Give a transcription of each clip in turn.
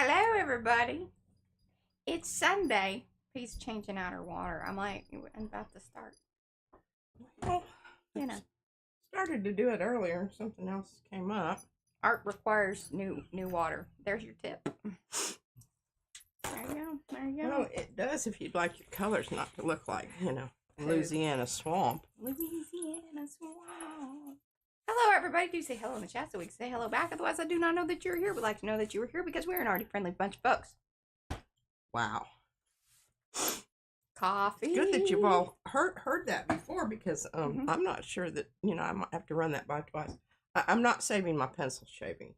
Hello, everybody. It's Sunday. He's changing out her water. I'm like, I'm about to start. Well, You know, started to do it earlier. Something else came up. art requires new water. There's your tip. There you go. There you go. Well, it does if you'd like your colors not to look like, Who? Louisiana swamp. Louisiana swamp. Hello, everybody. Do say hello in the chat so we can say hello back. Otherwise, I do not know that you're here. We'd like to know that you were here because we're an arty friendly bunch of folks. Wow. Coffee. Good that you've all heard that before because I'm not sure that, I might have to run that by twice. I'm not saving my pencil shavings.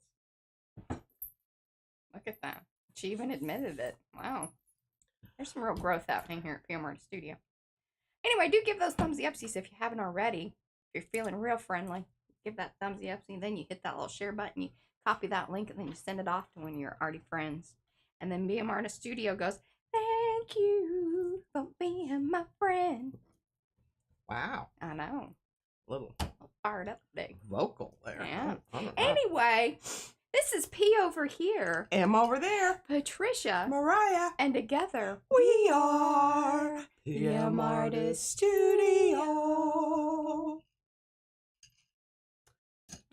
Look at that. She even admitted it. Wow. There's some real growth happening here at PM Art Studio. Anyway, do give those thumbsy upsies if you haven't already. If you're feeling real friendly, give that thumbsy upsie. Then you hit that little share button. You copy that link and then you send it off to one of your arty friends. And then PM Art Studio goes, "Thank you for being my friend." Wow. I know. Little Fired up today. vocal there. Yeah. I don't know. Anyway, this is P over here. M over there. Patricia. Mariah. And together We are PM Artist Studio.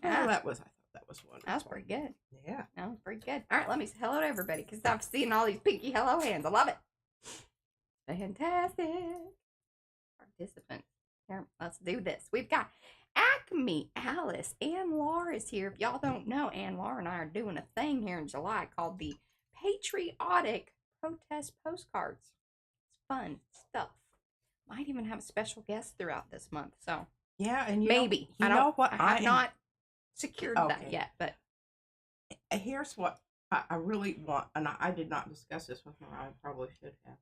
Ah. Well, I thought that was wonderful. That was pretty good. Yeah. That was pretty good. All right, let me say hello to everybody because I'm seeing all these pinky hello hands. I love it. Fantastic. Participants. Here, let's do this. We've got Acme, Alice, and Laura is here. If y'all don't know, Ann, Laura, and I are doing a thing here in July called the Patriotic Protest Postcards. It's fun stuff. Might even have a special guest throughout this month. So Yeah, and maybe. I know what I have not secured that yet, but here's what I really want, and I did not discuss this with Mariah. I probably should have.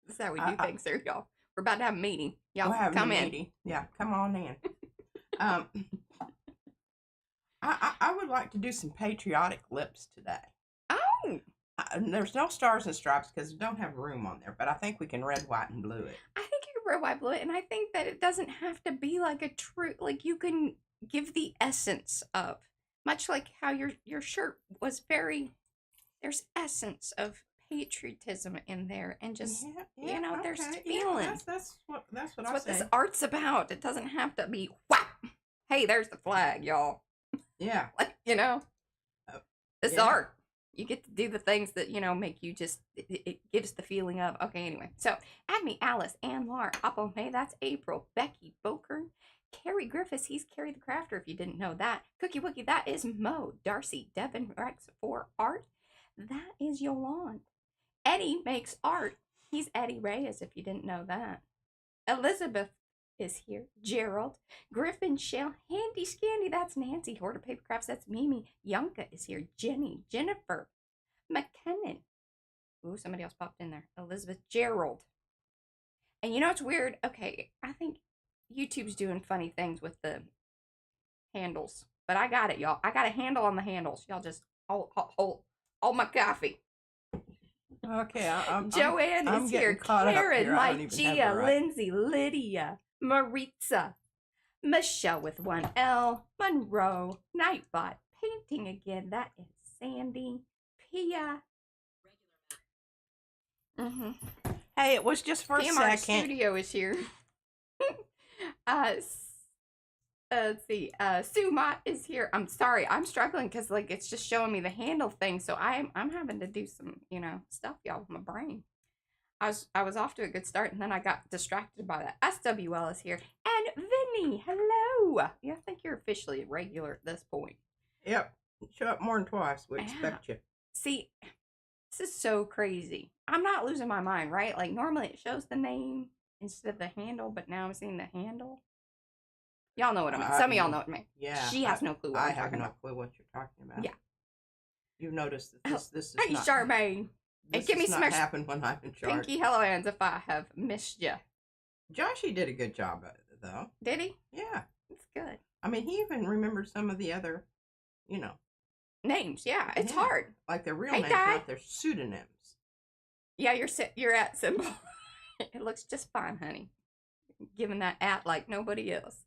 This is how we do things there, y'all. We're about to have a meeting. Y'all come in. Meeting. Yeah, come on in. I would like to do some patriotic lips today. Oh! There's no stars and stripes because we don't have room on there, but I think we can red, white, and blue it. I think you can red, white, blue it, and I think that it doesn't have to be like a true, like you can give the essence of, much like how your shirt was very, there's essence of patriotism in there, and just there's feeling. Yeah, that's what That's I what say. this art's about. It doesn't have to be whap. Hey, there's the flag, y'all. Yeah, Like this art. You get to do the things that make you just. It gives the feeling of okay. Anyway, so Acme, Alice, Ann, Laura, Apple May. That's April. Becky, Bokern. Carrie Griffiths, he's Carrie the Crafter, if you didn't know that. Cookie Wookie, that is Mo. Darcy, Devin, Rex for art. That is Yolande. Eddie makes art. He's Eddie Reyes, if you didn't know that. Elizabeth is here. Gerald. Griffin, Shell, Handy Scandy, that's Nancy. Hoarder Paper Crafts, that's Mimi. Yonka is here. Jenny, Jennifer, McKinnon. Ooh, somebody else popped in there. Elizabeth, Gerald. And you know what's weird? Okay, I think YouTube's doing funny things with the handles. But I got it, y'all. I got a handle on the handles. Y'all just hold my coffee. Okay, Joanne is here. Karen, Lygia, Lindsay, Lydia, Maritza, Michelle with one L, Monroe, Nightbot, painting again. That is Sandy, Pia. Hey, it was just for a second. Studio is here. Let's see. Sue Mott is here. I'm sorry. I'm struggling because it's just showing me the handle thing. So I'm having to do some, stuff, y'all, with my brain. I was off to a good start and then I got distracted by that. SWL is here. And Vinny, hello. Yeah, I think you're officially a regular at this point. Yep. Show up more than twice. We expect you. See, this is so crazy. I'm not losing my mind, right? Like normally it shows the name instead of the handle, but now I'm seeing the handle. Y'all know what I mean. Some of y'all know what I mean. Yeah. She has no clue what I'm talking about. I have no clue what you're talking about. Yeah. You've noticed that this is hey, not... Charmaine. This give me some happen when I'm in charge. Pinky hello hands if I have missed you. Joshy did a good job at it, though. Did he? Yeah. It's good. I mean, he even remembered some of the other, names. Yeah, it's hard. Like their real names, not their pseudonyms. Yeah, you're at symbol. It looks just fine, honey. Giving that at like nobody else.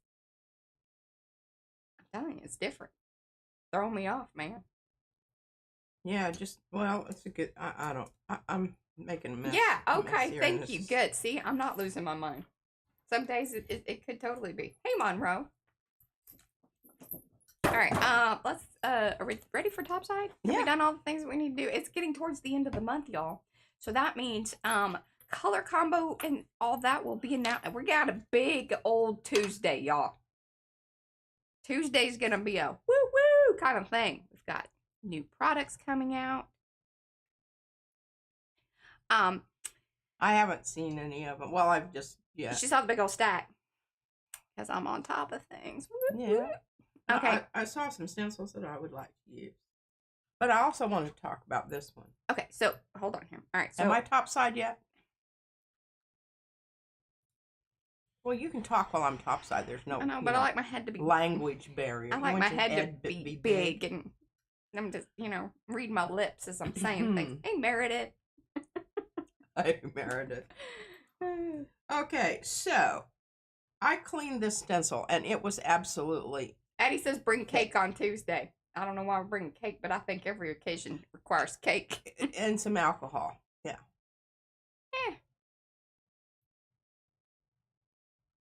I'm telling you, it's different. Throwing me off, man. Yeah, just, well, it's a good, I don't, I'm making a mess. Yeah, a mess okay, here, and thank this you. is- Good. See, I'm not losing my mind. Some days it could totally be. Hey, Monroe. All right, let's, are we ready for topside? Have Yeah. we done all the things that we need to do? It's getting towards the end of the month, y'all. So that means, color combo and all that will be announced. We got a big old Tuesday, y'all. Tuesday's gonna be a woo-woo kind of thing. We've got new products coming out. I haven't seen any of them. Well, I've just, You saw the big old stack. Because I'm on top of things. Yeah. Okay. I saw some stencils that I would like to use. But I also want to talk about this one. Okay, so hold on here. All right, so Am I topside yet? Well, you can talk while I'm topside. There's no, I know, but I like my head to be language barrier. I You like want my your head to be big, and I'm just, reading my lips as I'm saying things. Hey, Meredith. Hey, Meredith. Okay, so I cleaned this stencil, and it was absolutely. Addie says bring cake on Tuesday. I don't know why we're bringing cake, but I think every occasion requires cake. And some alcohol. Yeah. Eh.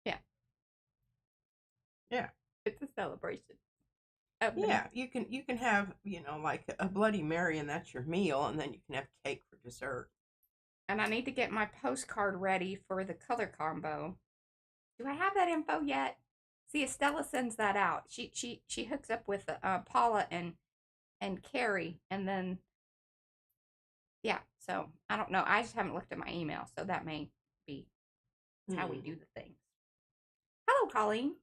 Yeah. Yeah. It's a celebration. Yeah, you can have, like a Bloody Mary, and that's your meal, and then you can have cake for dessert. And I need to get my postcard ready for the color combo. Do I have that info yet? See, Estella sends that out. She hooks up with Paula and Carrie, and then yeah. So I don't know. I just haven't looked at my email, so that may be how we do the things. Hello, Colleen.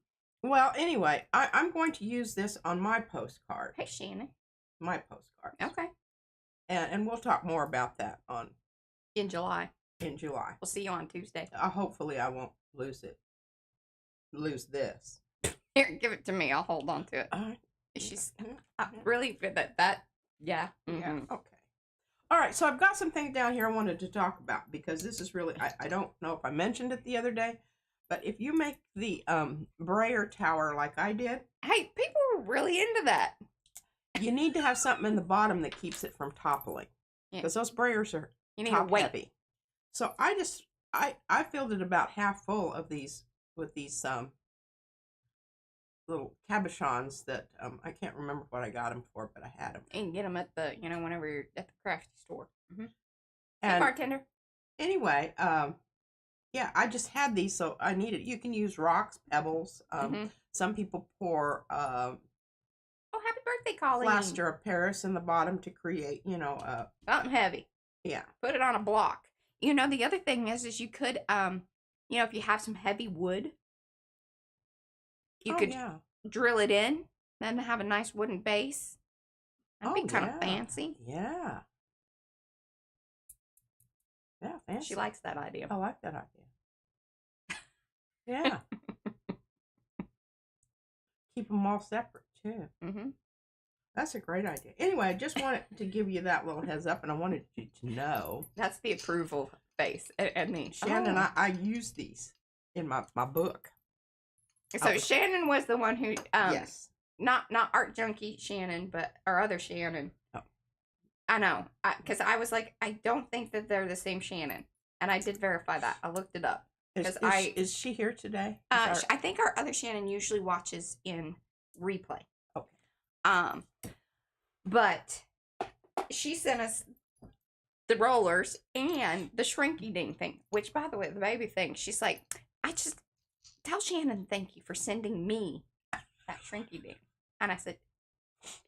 Well, anyway, I'm going to use this on my postcard. Hey, Shannon. My postcard. Okay. And we'll talk more about that in July. In July. We'll see you on Tuesday. Hopefully I won't lose this. Here, give it to me. I'll hold on to it. She's really good at that. Yeah. Mm-hmm. Yeah. Okay. All right. So I've got some things down here I wanted to talk about, because this is really, I don't know if I mentioned it the other day, but if you make the brayer tower like I did. Hey, people were really into that. You need to have something in the bottom that keeps it from toppling. Because those brayers are top heavy. So I filled it about half full of these with these little cabochons that I can't remember what I got them for, but I had them. And get them at the whenever you're at the crafty store. Mm-hmm. And hey, bartender. Anyway, yeah, I just had these, so I needed. You can use rocks, pebbles. Some people pour. Oh, happy birthday, Colleen! Plaster of Paris in the bottom to create, something heavy. Yeah. Put it on a block. The other thing is you could, if you have some heavy wood, you could drill it in, then have a nice wooden base. That'd be kind of fancy. Yeah. Yeah, fancy. She likes that idea. I like that idea. Yeah. Keep them all separate, too. Mm-hmm. That's a great idea. Anyway, I just wanted to give you that little heads up, and I wanted you to know. That's the approval face. And me. Shannon, I use these in my book. So Shannon was the one who, yes. Not Art Junkie Shannon, but our other Shannon. Oh. I know. Because I was like, I don't think that they're the same Shannon. And I did verify that. I looked it up. Is she here today? I think our other Shannon usually watches in replay. Okay. But she sent us the rollers and the shrinky ding thing, which, by the way, the baby thing, she's like, I just tell Shannon thank you for sending me that shrinky ding. And I said,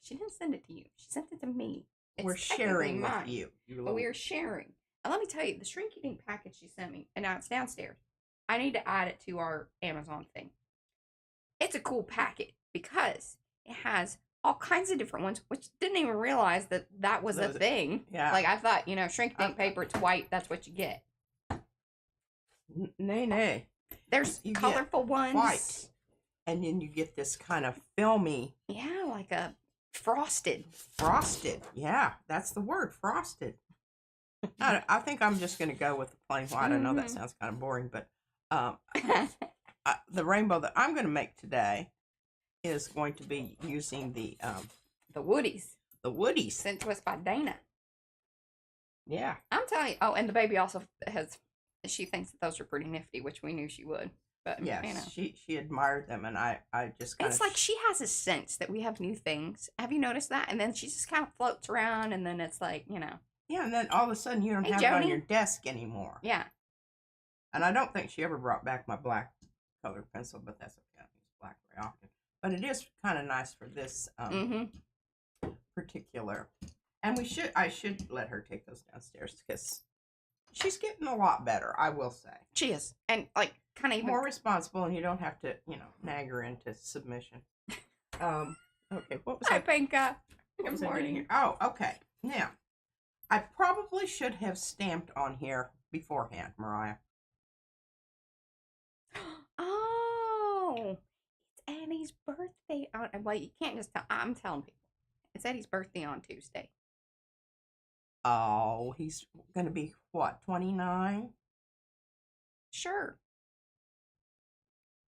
she didn't send it to you. She sent it to me. We're sharing with you. But we are sharing. And let me tell you, the shrinky ding package she sent me, and now it's downstairs. I need to add it to our Amazon thing. It's a cool packet because it has all kinds of different ones, which didn't even realize that was a thing. Yeah. Like I thought, shrink dink paper, it's white, that's what you get. Nay. There's colorful ones. White. And then you get this kind of filmy. Yeah, like a frosted. Frosted. Yeah, that's the word, frosted. I think I'm just going to go with the plain white. I know that sounds kind of boring, but the rainbow that I'm going to make today is going to be using the woodies. the Woodies. Sent to us by Dana. Yeah. I'm telling you. Oh, and the baby also she thinks that those are pretty nifty, which we knew she would. But, yes, you know. she admired them, and I just kind of... It's like she has a sense that we have new things. Have you noticed that? And then she just kind of floats around, and then it's like, you know. Yeah, and then all of a sudden you don't have it on your desk anymore. Yeah. And I don't think she ever brought back my black colored pencil, but that's okay. I use black very often. But it is kind of nice for this particular. And I should let her take those downstairs because she's getting a lot better, I will say. She is. And, like, kind of even... more responsible, and you don't have to, nag her into submission. Okay, what was Hi, that? Pinka. What was Good I doing morning. here? Oh, okay. Now, I probably should have stamped on here beforehand, Mariah. Oh, it's Eddie's birthday on... Well, you can't just tell... I'm telling people. It's Eddie's birthday on Tuesday. Oh, he's going to be, what, 29? Sure.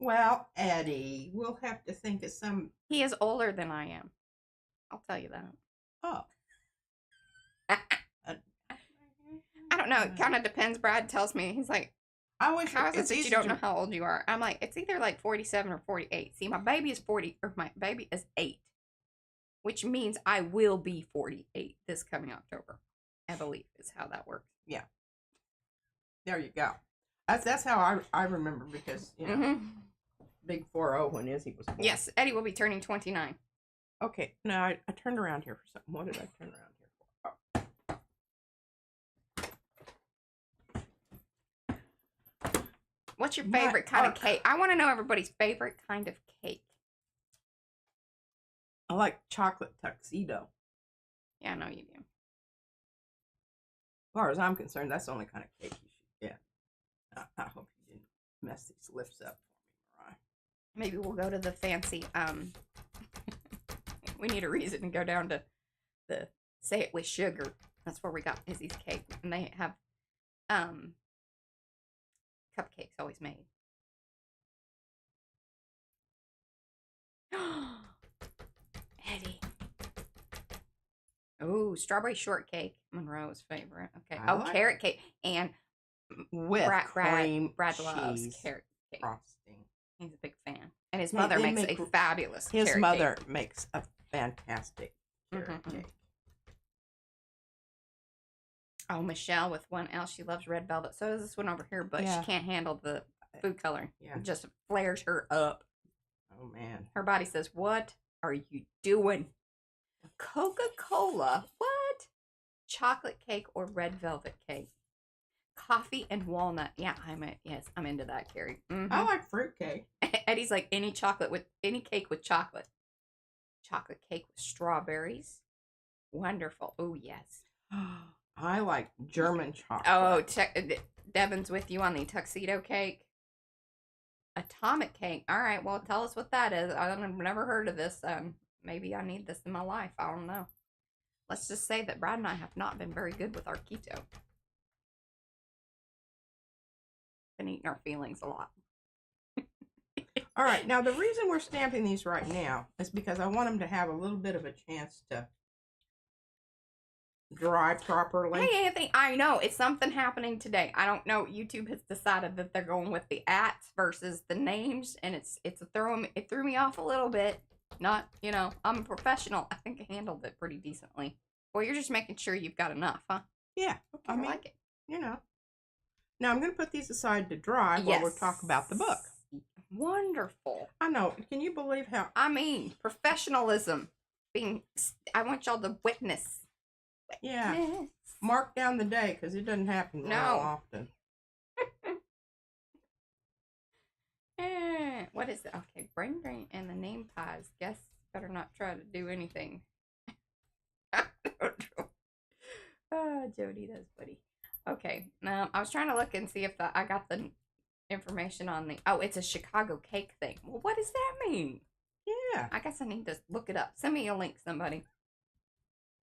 Well, Eddie, we'll have to think of some... He is older than I am. I'll tell you that. Oh. I don't know. It kind of depends. Brad tells me. He's like, how is it that you don't know how old you are? I'm like, it's either like 47 or 48. See, my baby is 8. Which means I will be 48 this coming October. I believe is how that works. Yeah. There you go. That's how I remember because, big 4-0 when Izzy was born. Yes, Eddie will be turning 29. Okay, now I turned around here for something. What did I turn around here for? Oh. What's your favorite kind of cake? I want to know everybody's favorite kind of cake. I like chocolate tuxedo. Yeah, I know you do. As far as I'm concerned, that's the only kind of cake you should get. I hope you didn't mess these lips up for me, Mariah. Maybe we'll go to the fancy, we need a reason to go down to the Say It With Sugar. That's where we got Izzy's cake. And they have, cupcakes always made. Eddie. Oh, strawberry shortcake. Monroe's favorite. Okay. Carrot cake. And with cream Brad loves carrot cake. Frosting. He's a big fan. And his mother makes a fabulous carrot cake. His mother makes a fantastic carrot cake. Oh, Michelle with one L. She loves red velvet. So does this one over here, but she can't handle the food coloring. Yeah. It just flares her up. Oh, man. Her body says, what are you doing? Coca-Cola? What? Chocolate cake or red velvet cake? Coffee and walnut. Yeah, I'm into that, Carrie. I like fruit cake. Eddie's like any cake with chocolate. Chocolate cake with strawberries. Wonderful. Oh, yes. I like German chocolate. Oh, Devin's with you on the tuxedo cake. Atomic cake. All right, well, tell us what that is. I've never heard of this. Maybe I need this in my life. I don't know. Let's just say that Brad and I have not been very good with our keto. Been eating our feelings a lot. All right, now the reason we're stamping these right now is because I want them to have a little bit of a chance to dry properly. Hey, Anthony, I know it's something happening today. I don't know. YouTube has decided that they're going with the ats versus the names, and it threw me off a little bit. Not, I'm a professional. I think I handled it pretty decently. Well, you're just making sure you've got enough, huh? Yeah, okay, I like it. Now I'm going to put these aside to dry while we talk about the book. Wonderful. I know. Can you believe how? I mean, professionalism. I want y'all to witness. Yeah. Mark down the day because it doesn't happen very often. What is it? Okay, brain drain and the name pies. Guess better not try to do anything. I don't know. Oh, Jody, that's funny. Okay, I was trying to look and see if I got the information on the... Oh, it's a Chicago cake thing. Well, what does that mean? Yeah. I guess I need to look it up. Send me a link, somebody.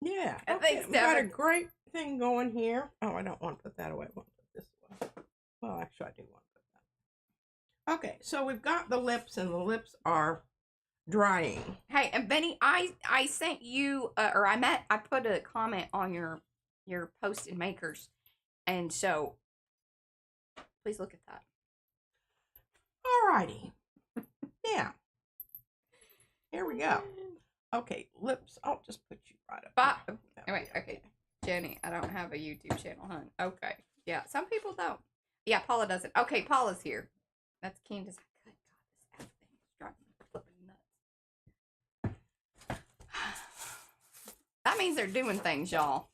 Yeah. Okay, we got a great thing going here. Oh, I don't want to put that away. I want to put this away. Well, actually, I do want to put that. Okay, so we've got the lips, and the lips are drying. Hey, and Benny, I sent you, I put a comment on your post-it makers, and so please look at that. Alrighty. Now, here we go. Okay, lips. I'll just put you right up. Wait, okay. Jenny, I don't have a YouTube channel, hon. Okay. Yeah, some people don't. Yeah, Paula doesn't. Okay, Paula's here. That's Candace. Good God, this app thing is driving me flipping nuts. That means they're doing things, y'all.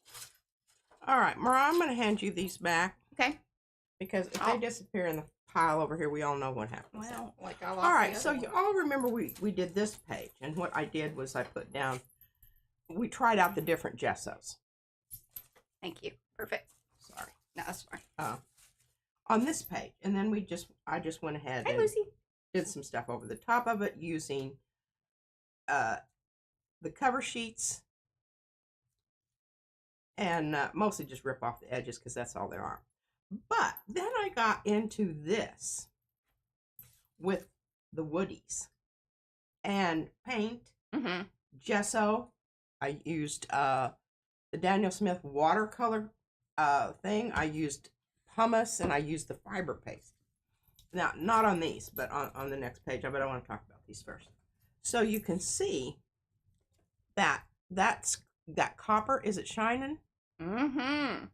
All right, Mariah, I'm going to hand you these back. Okay. Because if they disappear in the pile over here, we all know what happens. Well, like I lost all right, so you all remember we did this page, and what I did was I put down, we tried out the different gessos. Thank you. Perfect. Sorry. No, that's fine. On this page, and then I just went ahead and Lucy. did some stuff over the top of it using the cover sheets, and mostly just rip off the edges because that's all there are. But then I got into this with the woodies and paint, gesso. I used the Daniel Smith watercolor thing. I used pumice, and I used the fiber paste. Now, not on these, but on the next page. But I want to talk about these first. So you can see that that copper, is it shining? Mm-hmm.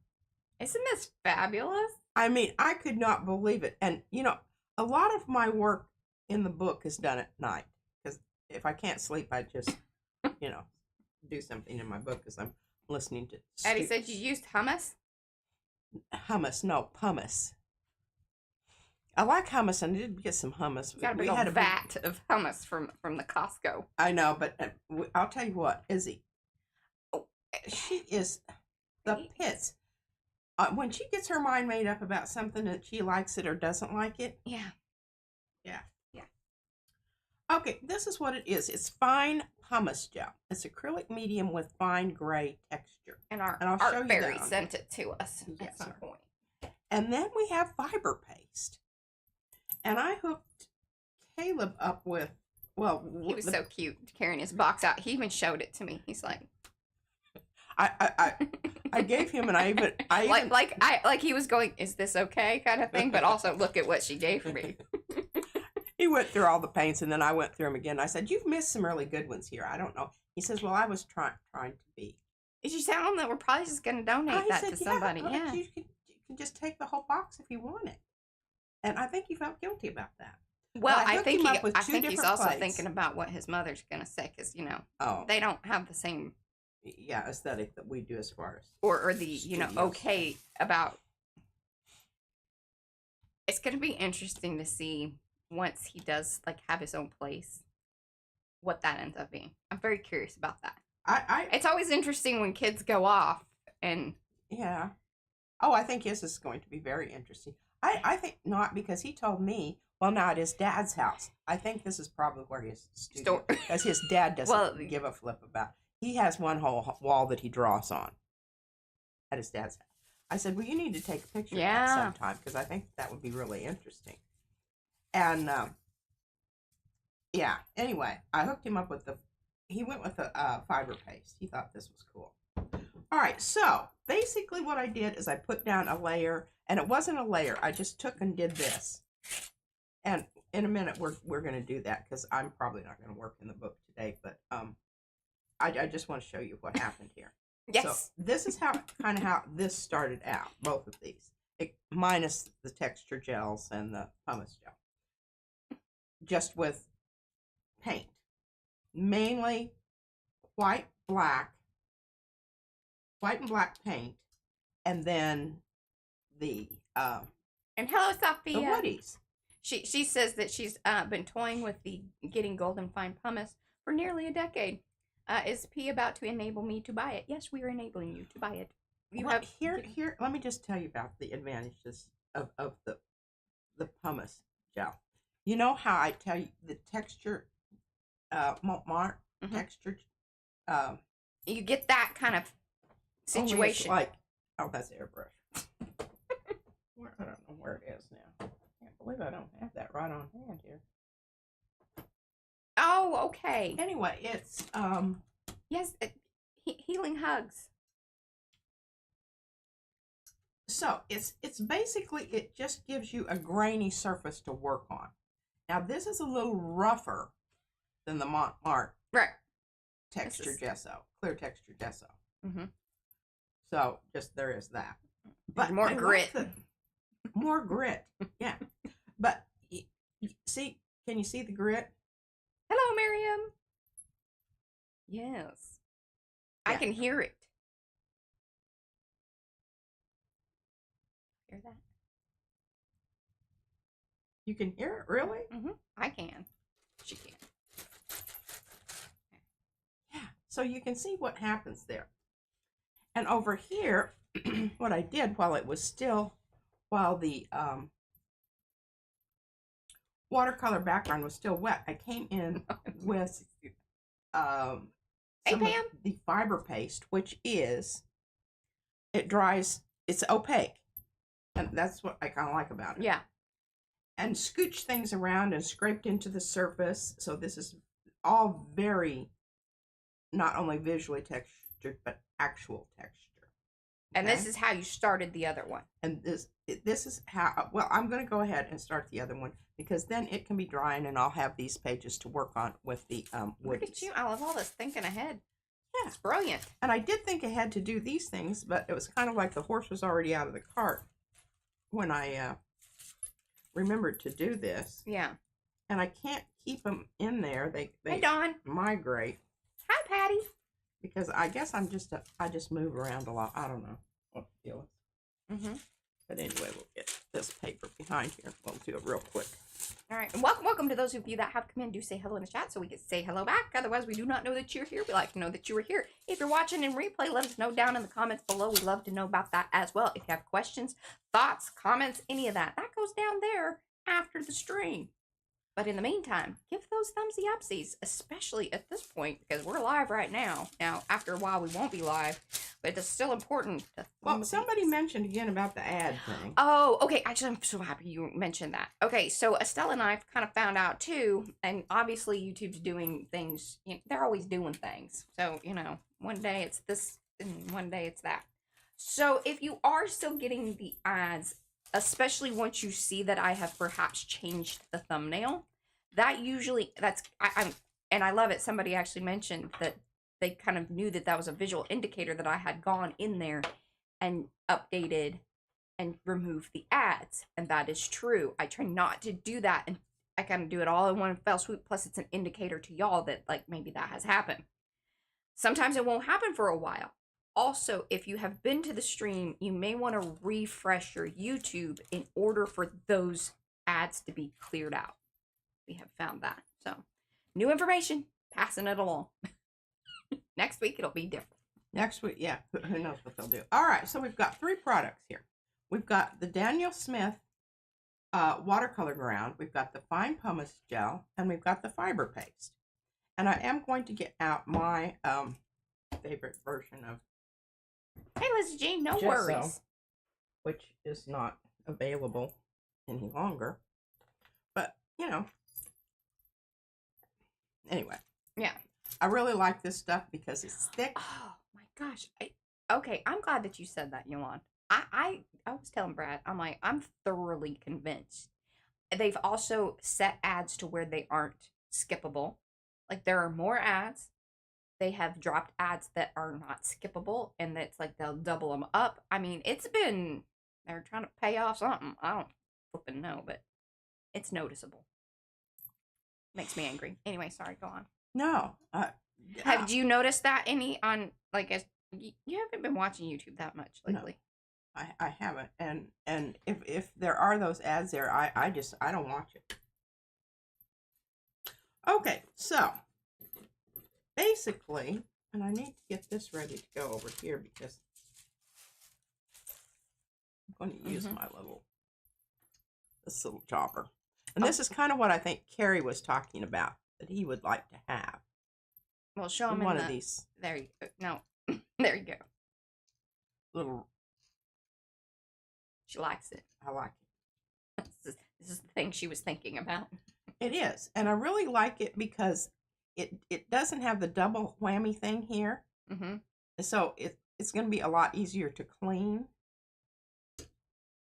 Isn't this fabulous? I mean, I could not believe it. And, you know, a lot of my work in the book is done at night. Because if I can't sleep, I just, you know, do something in my book because I'm listening to... Eddie said you used hummus? Hummus, no, pumice. I like hummus, and I did get some hummus. You got a big vat of hummus from the Costco. I know, but I'll tell you what, Izzy, she is the pits. When she gets her mind made up about something that she likes it or doesn't like it. Yeah. Yeah. Yeah. Okay, this is what it is. It's fine pumice gel. It's acrylic medium with fine gray texture. And Art Fairy sent it to us at some point. And then we have fiber paste. And I hooked Caleb up with, well... He was so cute carrying his box out. He even showed it to me. He's like... I gave him, and I even like he was going, is this okay, kind of thing, but also look at what she gave me. He went through all the paints, and then I went through them again. I said, "You've missed some really good ones here. I don't know." He says, "Well, I was trying to be." Did you tell him that we're probably just going to donate that to somebody? Yeah, you can just take the whole box if you want it. And I think he felt guilty about that. Well, I think he's also thinking about what his mother's going to say, because they don't have the same. Yeah, aesthetic that we do as far as or the okay about. It's going to be interesting to see once he does have his own place, what that ends up being. I'm very curious about that. It's always interesting when kids go off and yeah. Oh, I think his is going to be very interesting. I think not, because he told me, well, now at his dad's house. I think this is probably where his studio, because his dad doesn't give a flip about. He has one whole wall that he draws on at his dad's house. I said, well, you need to take a picture of that sometime, because I think that would be really interesting. And, yeah, anyway, I hooked him up with he went with the fiber paste. He thought this was cool. All right, so basically what I did is I put down a layer, and it wasn't a layer. I just took and did this. And in a minute, we're going to do that, because I'm probably not going to work in the book today, but, I just want to show you what happened here. Yes. So this is how this started out, both of these, minus the texture gels and the pumice gel. Just with paint. Mainly white and black paint, and then the and hello, Sophia. The woodies. She says that she's been toying with the getting golden fine pumice for nearly a decade. Is P about to enable me to buy it? Yes, we are enabling you to buy it. Here. Let me just tell you about the advantages of the pumice gel. You know how I tell you the texture, texture. You get that kind of situation. That's airbrush. I don't know where it is now. I can't believe I don't have that right on hand here. Oh, okay. Anyway, it's yes, healing hugs. So it's basically, it just gives you a grainy surface to work on. Now this is a little rougher than the Montmartre right texture gesso, clear texture gesso. Mm-hmm. So just there is that. But more grit. More grit, yeah. But see, can you see the grit? Hello, Miriam. Yes, yeah. I can hear it. Hear that? You can hear it, really? Mm-hmm. I can. She can. Yeah. So you can see what happens there. And over here, what I did while the watercolor background was still wet, I came in with some of the fiber paste, which is, it dries, it's opaque. And that's what I kind of like about it. Yeah. And scooched things around and scraped into the surface. So this is all very, not only visually textured, but actual texture. Okay? And this is how you started the other one. And this is how, well, I'm going to go ahead and start the other one, because then it can be drying and I'll have these pages to work on with the wood. Look at you. I love all this thinking ahead. Yeah. It's brilliant. And I did think ahead to do these things, but it was kind of like the horse was already out of the cart when I remembered to do this. Yeah. And I can't keep them in there. They hey, Dawn. Migrate. Hi, Patty. Because I guess I just move around a lot. I don't know what the deal is. Mm-hmm. But anyway, we'll get this paper behind here. We'll do it real quick. All right. And welcome to those of you that have come in. Do say hello in the chat so we can say hello back. Otherwise, we do not know that you're here. We like to know that you were here. If you're watching in replay, let us know down in the comments below. We'd love to know about that as well. If you have questions, thoughts, comments, any of that, that goes down there after the stream. But in the meantime, give those thumbsy upsies, especially at this point, because we're live right now. Now, after a while, we won't be live, but it's still important to well, somebody mentioned again about the ad thing. Oh, okay. Actually, I'm so happy you mentioned that. Okay, so Estelle and I kind of found out too, and obviously YouTube's doing things, you know, they're always doing things. So, you know, one day it's this, and one day it's that. So if you are still getting the ads, especially once you see that I have perhaps changed the thumbnail, that usually, and I love it. Somebody actually mentioned that they kind of knew that that was a visual indicator that I had gone in there and updated and removed the ads. And that is true. I try not to do that, and I kind of do it all in one fell swoop. Plus it's an indicator to y'all that like maybe that has happened. Sometimes it won't happen for a while. Also, if you have been to the stream, you may want to refresh your YouTube in order for those ads to be cleared out. We have found that. So, new information, passing it along. Next week, it'll be different. Next week, yeah. Who knows what they'll do. All right, so we've got 3 products here. We've got the Daniel Smith watercolor ground. We've got the fine pumice gel, and we've got the fiber paste. And I am going to get out my favorite version of hey, Lizzie Jean, no gesso, worries. Which is not available any longer. But, you know, anyway. Yeah. I really like this stuff because it's thick. Oh, my gosh. Okay, I'm glad that you said that, Yolande. I was telling Brad, I'm like, I'm thoroughly convinced. They've also set ads to where they aren't skippable. Like, there are more ads. They have dropped ads that are not skippable, and it's like they'll double them up. I mean, they're trying to pay off something. I don't flipping know, but it's noticeable. Makes me angry. Anyway, sorry, go on. No. Have you noticed that any on, like, you haven't been watching YouTube that much lately? No, I haven't. And if there are those ads there, I don't watch it. Okay, so basically, and I need to get this ready to go over here because I'm going to use this little chopper. And this is kind of what I think Carrie was talking about, that he would like to have. Well, show him one of these. There you go. No, there you go. Little. She likes it. I like it. This is the thing she was thinking about. It is. And I really like it because it doesn't have the double whammy thing here. Mm-hmm. So it's going to be a lot easier to clean.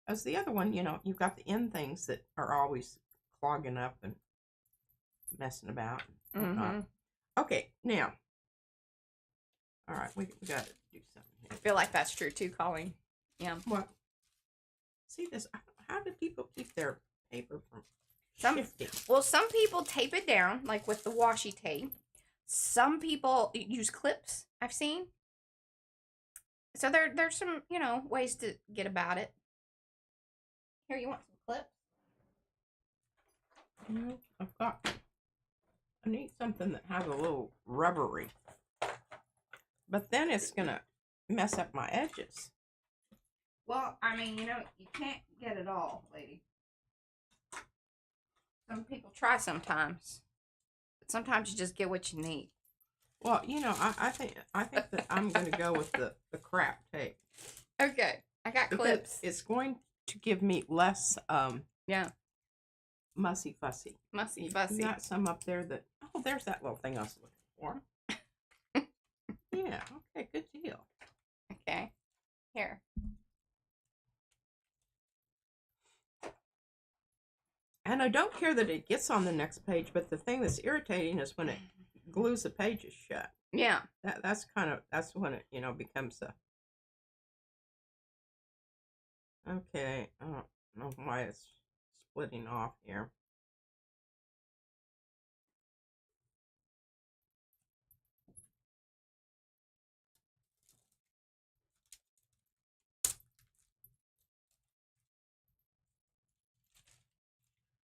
As the other one, you know, you've got the end things that are always clogging up and messing about and whatnot. Mm-hmm. Okay, now. All right, we got to do something here. I feel like that's true too, Colleen. Yeah. What? See this? How do people keep their paper from shifting? Well, some people tape it down, like with the washi tape. Some people use clips, I've seen. So there's some, you know, ways to get about it. Here, you want some clips? No, I need something that has a little rubbery. But then it's going to mess up my edges. Well, I mean, you know, you can't get it all, lady. Some people try sometimes. But sometimes you just get what you need. Well, you know, I think that I'm going to go with the crap tape. Okay. I got clips. It's going to give me less yeah. Mussy fussy. Mussy fussy. You got some up there that there's that little thing I was looking for. Yeah, okay, good deal. Okay. Here. And I don't care that it gets on the next page, but the thing that's irritating is when it glues the pages shut. Yeah. That's when it, you know, becomes a... Okay, I don't know why it's splitting off here.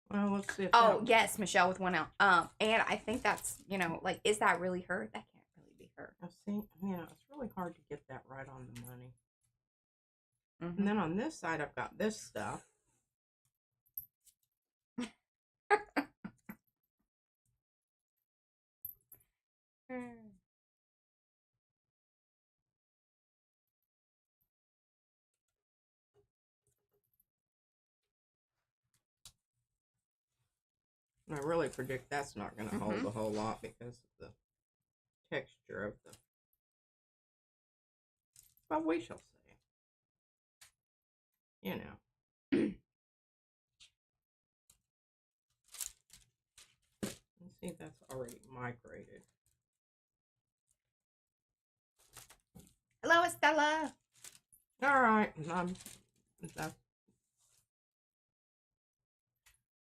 Well, let's see. Oh, yes, Michelle with one out. And I think that's, you know, like, is that really her? That can't really be her. I see. Yeah, it's really hard to get that right on the money. Mm-hmm. And then on this side, I've got this stuff. And I really predict that's not going to hold a whole lot because of the texture of the... Well, we shall see. You know. Let's see if that's already migrated. Hello, Estella. All right. That's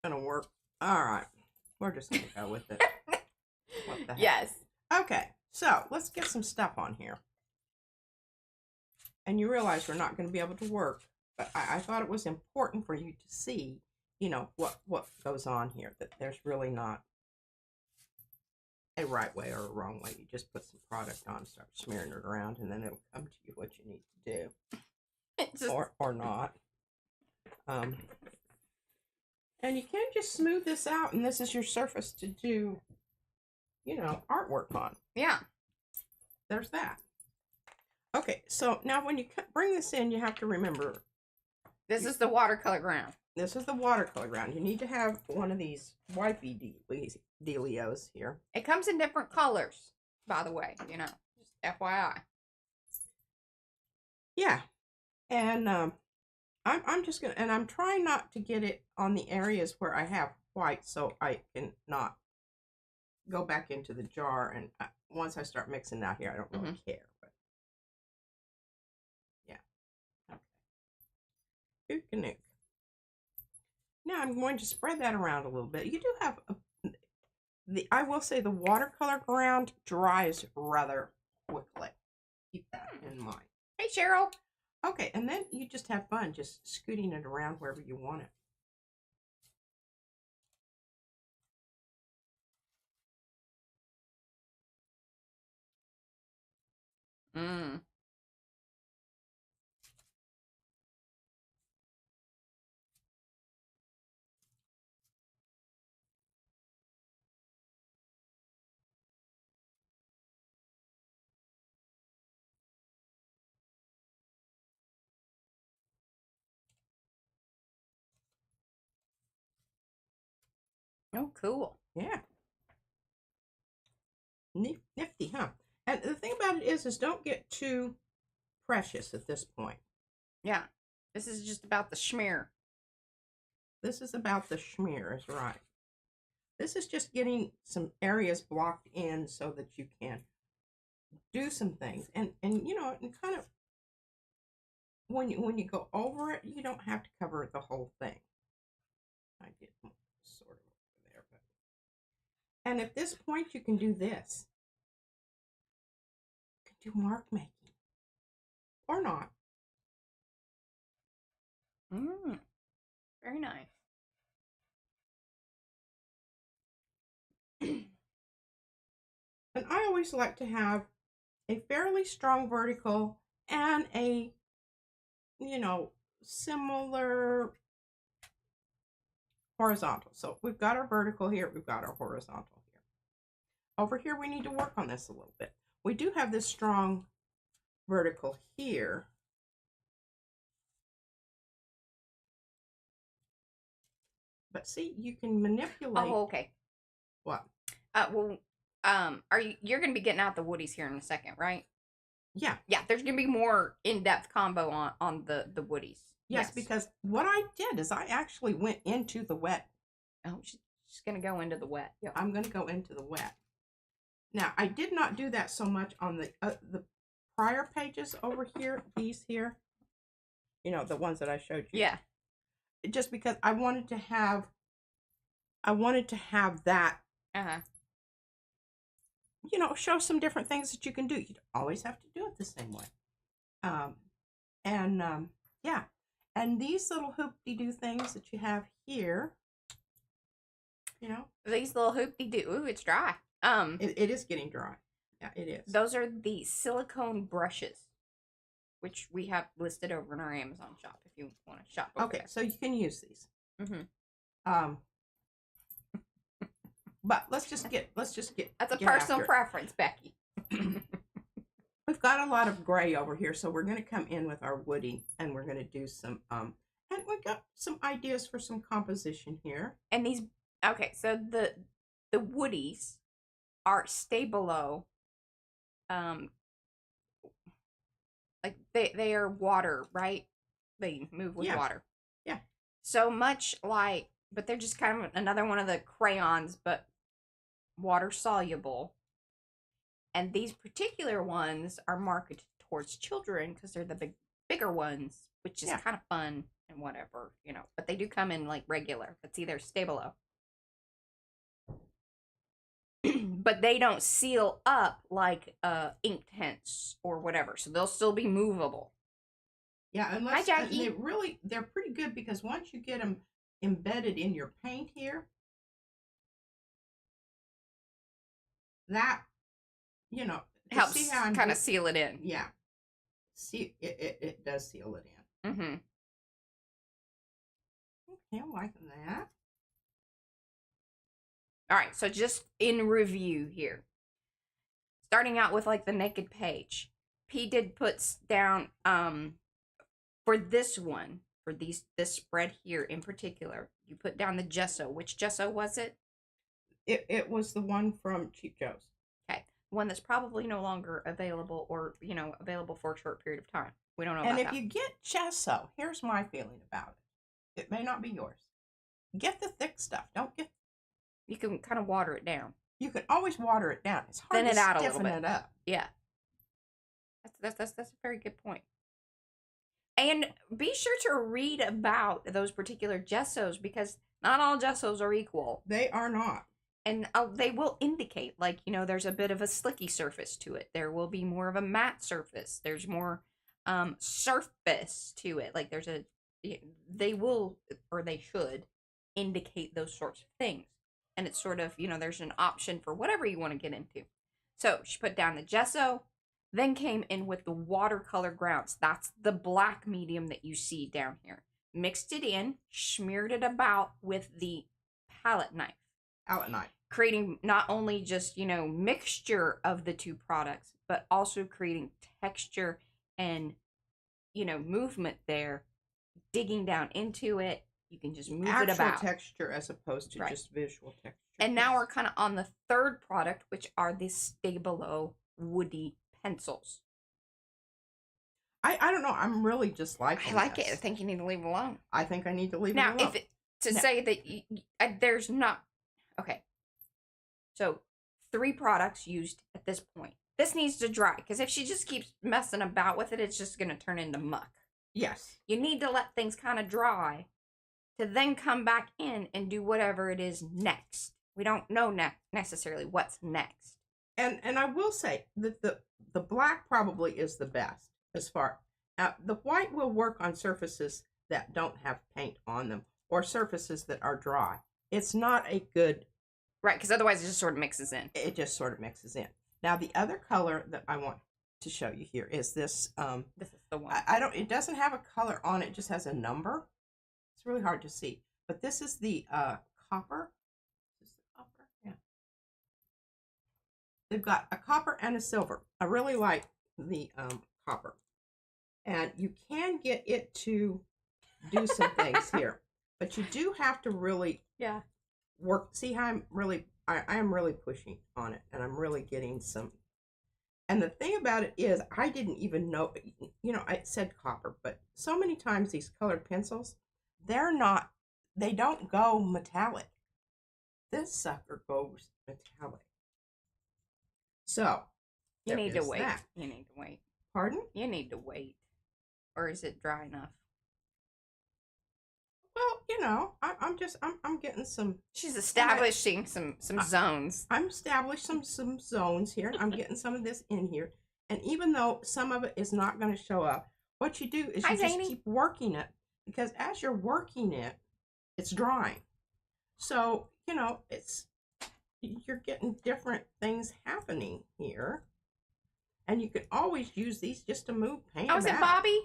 going to work. All right. We're just going to go with it. What the heck? Yes. Okay. So, let's get some stuff on here. And you realize we're not going to be able to work. But I thought it was important for you to see, you know, what goes on here. That there's really not a right way or a wrong way. You just put some product on, start smearing it around, and then it'll come to you what you need to do. Or not. And you can just smooth this out, and this is your surface to do, you know, artwork on. Yeah. There's that. Okay, so now when you bring this in, you have to remember. This is the watercolor ground. This is the watercolor ground. You need to have one of these wipey dealios here. It comes in different colors, by the way, you know, just FYI. Yeah. And I'm just gonna, and I'm trying not to get it on the areas where I have white, so I can not go back into the jar. And once I start mixing out here, I don't really care. But yeah, okay. Now I'm going to spread that around a little bit. You do have I will say the watercolor ground dries rather quickly. Keep that in mind. Hey, Cheryl. Okay, and then you just have fun just scooting it around wherever you want it. Mm. Oh, cool. Yeah. Nifty, huh? And the thing about it is don't get too precious at this point. Yeah. This is just about the schmear. This is about the schmear, is right. This is just getting some areas blocked in so that you can do some things. And you know, and kind of when you go over it, you don't have to cover the whole thing. I get sort of over there, but and at this point you can do this. You can do mark making. Or not. Very nice. And I always like to have a fairly strong vertical and a, you know, similar horizontal. So we've got our vertical here, we've got our horizontal here. Over here we need to work on this a little bit. We do have this strong vertical here. But see, you can manipulate. Oh, okay. What? You're going to be getting out the woodies here in a second, right? Yeah. Yeah, there's going to be more in-depth combo on the woodies. Yes, because what I did is I actually went into the wet. Oh, she's going to go into the wet. Yeah, I'm going to go into the wet. Now, I did not do that so much on the prior pages over here, these here. You know, the ones that I showed you. Yeah. Just because I wanted to have that, you know, show some different things that you can do. You don't always have to do it the same way. Yeah. And these little hoop-de-doo things that you have here, you know. These little hoop-de-doo. Ooh, it's dry. It is getting dry. Yeah, it is. Those are the silicone brushes, which we have listed over in our Amazon shop if you want to shop over there. So you can use these. But let's just get. That's a personal preference, Becky. We've got a lot of gray over here, so we're going to come in with our woody, and we're going to do some and we've got some ideas for some composition here. And these, okay, so the woodies are stay below, like they are water, right? They move with water. Yeah. So much like, but they're just kind of another one of the crayons, but water soluble. And these particular ones are marketed towards children because they're the bigger ones, which is kind of fun and whatever, you know. But they do come in like regular. It's either stay below. But they don't seal up like ink tints or whatever, so they'll still be movable. Yeah, unless they're pretty good because once you get them embedded in your paint here, that, you know, helps kind of seal it in. Yeah, see, it does seal it in. Okay, I'm liking that. All right, so just in review here. Starting out with like the naked page. P did put down for this one, for this spread here in particular, you put down the gesso. Which gesso was it? It was the one from Cheap Joe's. Okay. One that's probably no longer available or, you know, available for a short period of time. We don't know about that. And if you get gesso, here's my feeling about it. It may not be yours. Get the thick stuff. Don't get. You can kind of water it down. You can always water it down. It's hard to stiffen it up. Yeah. That's a very good point. And be sure to read about those particular gessos because not all gessos are equal. They are not. And they will indicate, like, you know, there's a bit of a slicky surface to it. There will be more of a matte surface. There's more surface to it. Like, they will, or they should, indicate those sorts of things. And it's sort of, you know, there's an option for whatever you want to get into. So she put down the gesso, then came in with the watercolor grounds. That's the black medium that you see down here. Mixed it in, smeared it about with the palette knife. Creating not only just, you know, mixture of the two products, but also creating texture and, you know, movement there, digging down into it, You can just move actual it about. texture as opposed to just visual texture. And now we're kind of on the third product, which are the Stabilo woody pencils. I don't know. I'm really just liking I like this. it. I think you need to leave it alone. I think I need to leave it now, alone. Say that there's not... Okay. So, 3 products used at this point. This needs to dry, because if she just keeps messing about with it, it's just going to turn into muck. Yes. You need to let things kind of dry to then come back in and do whatever it is next. We don't know necessarily what's next. And I will say that the black probably is the best as far. The white will work on surfaces that don't have paint on them or surfaces that are dry. It's not a good... Right, because otherwise it just sort of mixes in. It just sort of mixes in. Now, the other color that I want to show you here is this. This is the one. It doesn't have a color on it. It just has a number. It's really hard to see. But this is the copper. Is this the copper? Yeah. They've got a copper and a silver. I really like the copper. And you can get it to do some things here. But you do have to really work. See how I am really pushing on it. And I'm really getting some. And the thing about it is, I didn't even know, I said copper. But so many times these colored pencils, they don't go metallic. This sucker goes metallic. So, you need to wait. That. You need to wait. Pardon? You need to wait. Or is it dry enough? Well, I'm getting some. She's establishing some zones. I'm establishing some zones here. I'm getting some of this in here. And even though some of it is not going to show up, what you do is you just keep working it. Because as you're working it, it's drying. So, you're getting different things happening here. And you can always use these just to move paint. Oh, is it Bobby?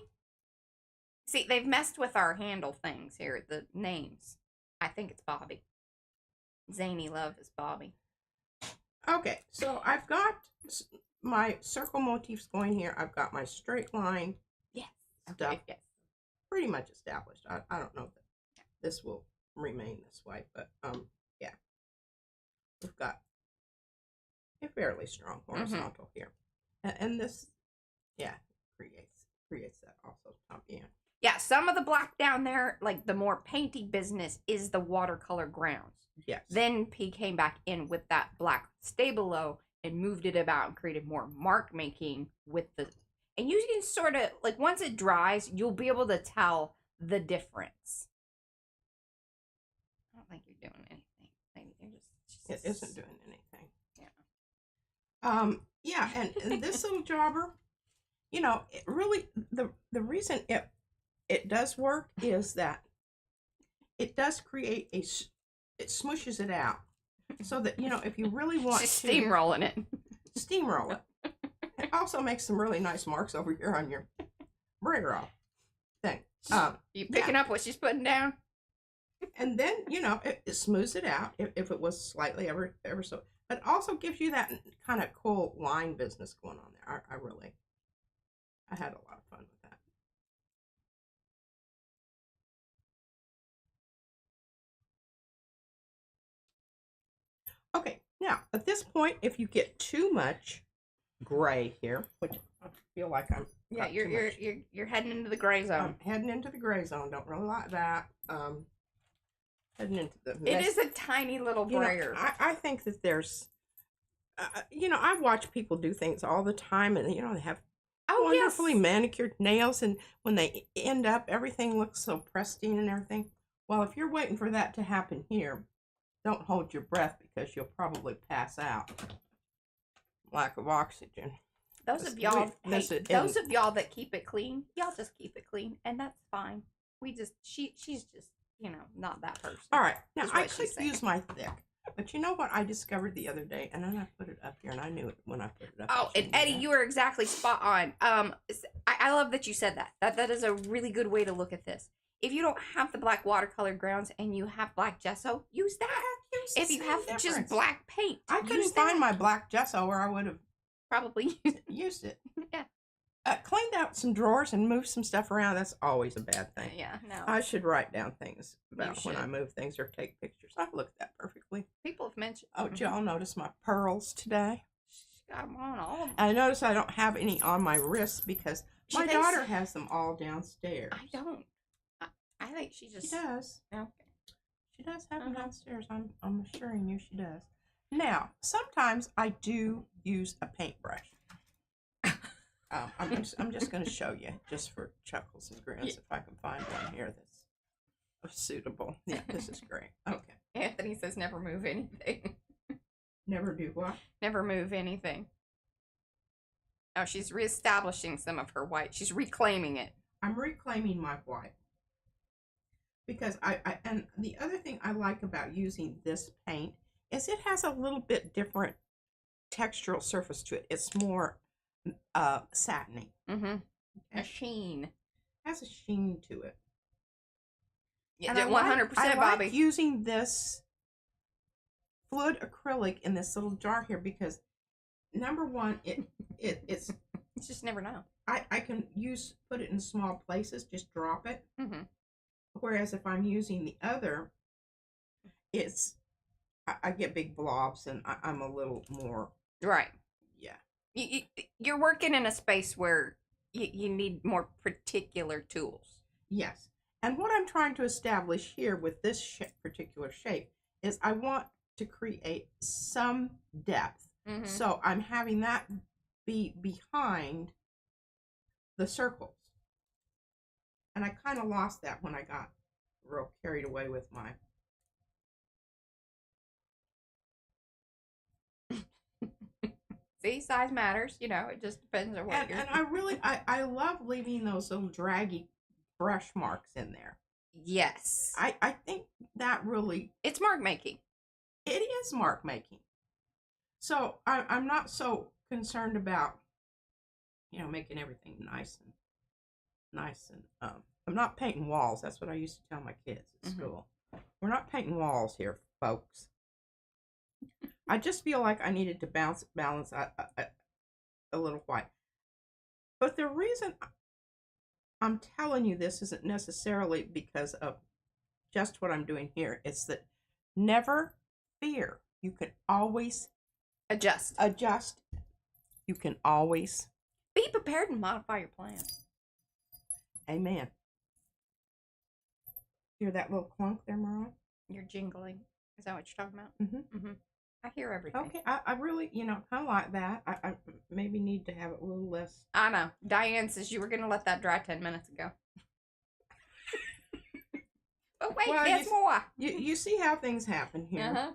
See, they've messed with our handle things here, the names. I think it's Bobby. Zany Love is Bobby. Okay, so I've got my circle motifs going here. I've got my straight line stuff pretty much established. I don't know that this will remain this way, but yeah. We've got a fairly strong horizontal here. And this, creates that also. Yeah, some of the black down there, like the more painty business, is the watercolor grounds. Yes. Then P came back in with that black Stabilo and moved it about and created more mark making with the... And you can sort of, like, once it dries, you'll be able to tell the difference. I don't think you're doing anything. Maybe you're just... It isn't doing anything. Yeah. Yeah, and this little jobber, it really, the reason it does work is that it does create it smooshes it out. So that, if you really want She's to... steamrolling it. Steamroll it. It also makes some really nice marks over here on your brayer off thing. You picking up what she's putting down? And then, it smooths it out if it was slightly ever so. But it also gives you that kind of cool line business going on there. I had a lot of fun with that. Okay, now at this point, if you get too much gray here, which I feel like I'm you're heading into the gray zone. I'm heading into the gray zone. Don't really like that. Heading into the It is a tiny little brayer. I think that there's, I watch people do things all the time, and they have wonderfully manicured nails, and when they end up, everything looks so pristine and everything. Well, if you're waiting for that to happen here, don't hold your breath because you'll probably pass out. Lack of oxygen. Those of y'all that keep it clean, y'all just keep it clean, and that's fine. She's just, not that person. All right, now I could use my thick, but you know what I discovered the other day, and then I put it up here, and I knew it when I put it up. Oh, and Eddie, you are exactly spot on. I love that you said that. That is a really good way to look at this. If you don't have the black watercolor grounds and you have black gesso, use that. If you have just black paint, I couldn't find my black gesso, or I would have probably used it. Yeah. cleaned out some drawers and moved some stuff around. That's always a bad thing. Yeah, no. I should write down things about when I move things or take pictures. I've looked at that perfectly. People have mentioned. Oh, did y'all notice my pearls today? She's got them on, all of them. I notice I don't have any on my wrists because my daughter has them all downstairs. I don't. I think she just... She does. Okay. She does have them downstairs. I'm assuring you she does. Now, sometimes I do use a paintbrush. I'm just going to show you, just for chuckles and grins, if I can find one here that's suitable. Yeah, this is great. Okay. Anthony says never move anything. Never do what? Never move anything. Oh, she's reestablishing some of her white. She's reclaiming it. I'm reclaiming my white. Because and the other thing I like about using this paint is it has a little bit different textural surface to it. It's more satiny. Mm-hmm. A sheen. It has a sheen to it. Yeah, 100%, Bobby. Like using this fluid acrylic in this little jar here because number one, it's you just never know. I can put it in small places, just drop it. Mm-hmm. Whereas if I'm using the other, I get big blobs and I'm a little more right. Yeah. You're working in a space where you need more particular tools. Yes. And what I'm trying to establish here with this particular shape is I want to create some depth. Mm-hmm. So I'm having that be behind the circles. And I kind of lost that when I got real carried away with my... See, size matters. You know, it just depends on what you're... And I really, I love leaving those little draggy brush marks in there. Yes. I think that really... It's mark making. It is mark making. So I'm not so concerned about, making everything nice and I'm not painting walls. That's what I used to tell my kids at school. We're not painting walls here, folks. I just feel like I needed to balance a little white. But the reason I'm telling you this isn't necessarily because of just what I'm doing here. It's that never fear. You can always adjust. You can always be prepared and modify your plans. Amen. Hear that little clunk there, Mariah? You're jingling. Is that what you're talking about? Mm-hmm. Mm-hmm. I hear everything. Okay, I really, kind of like that. I maybe need to have it a little less. I know. Diane says you were going to let that dry 10 minutes ago. Oh, wait, there's more. You see how things happen here. Uh-huh.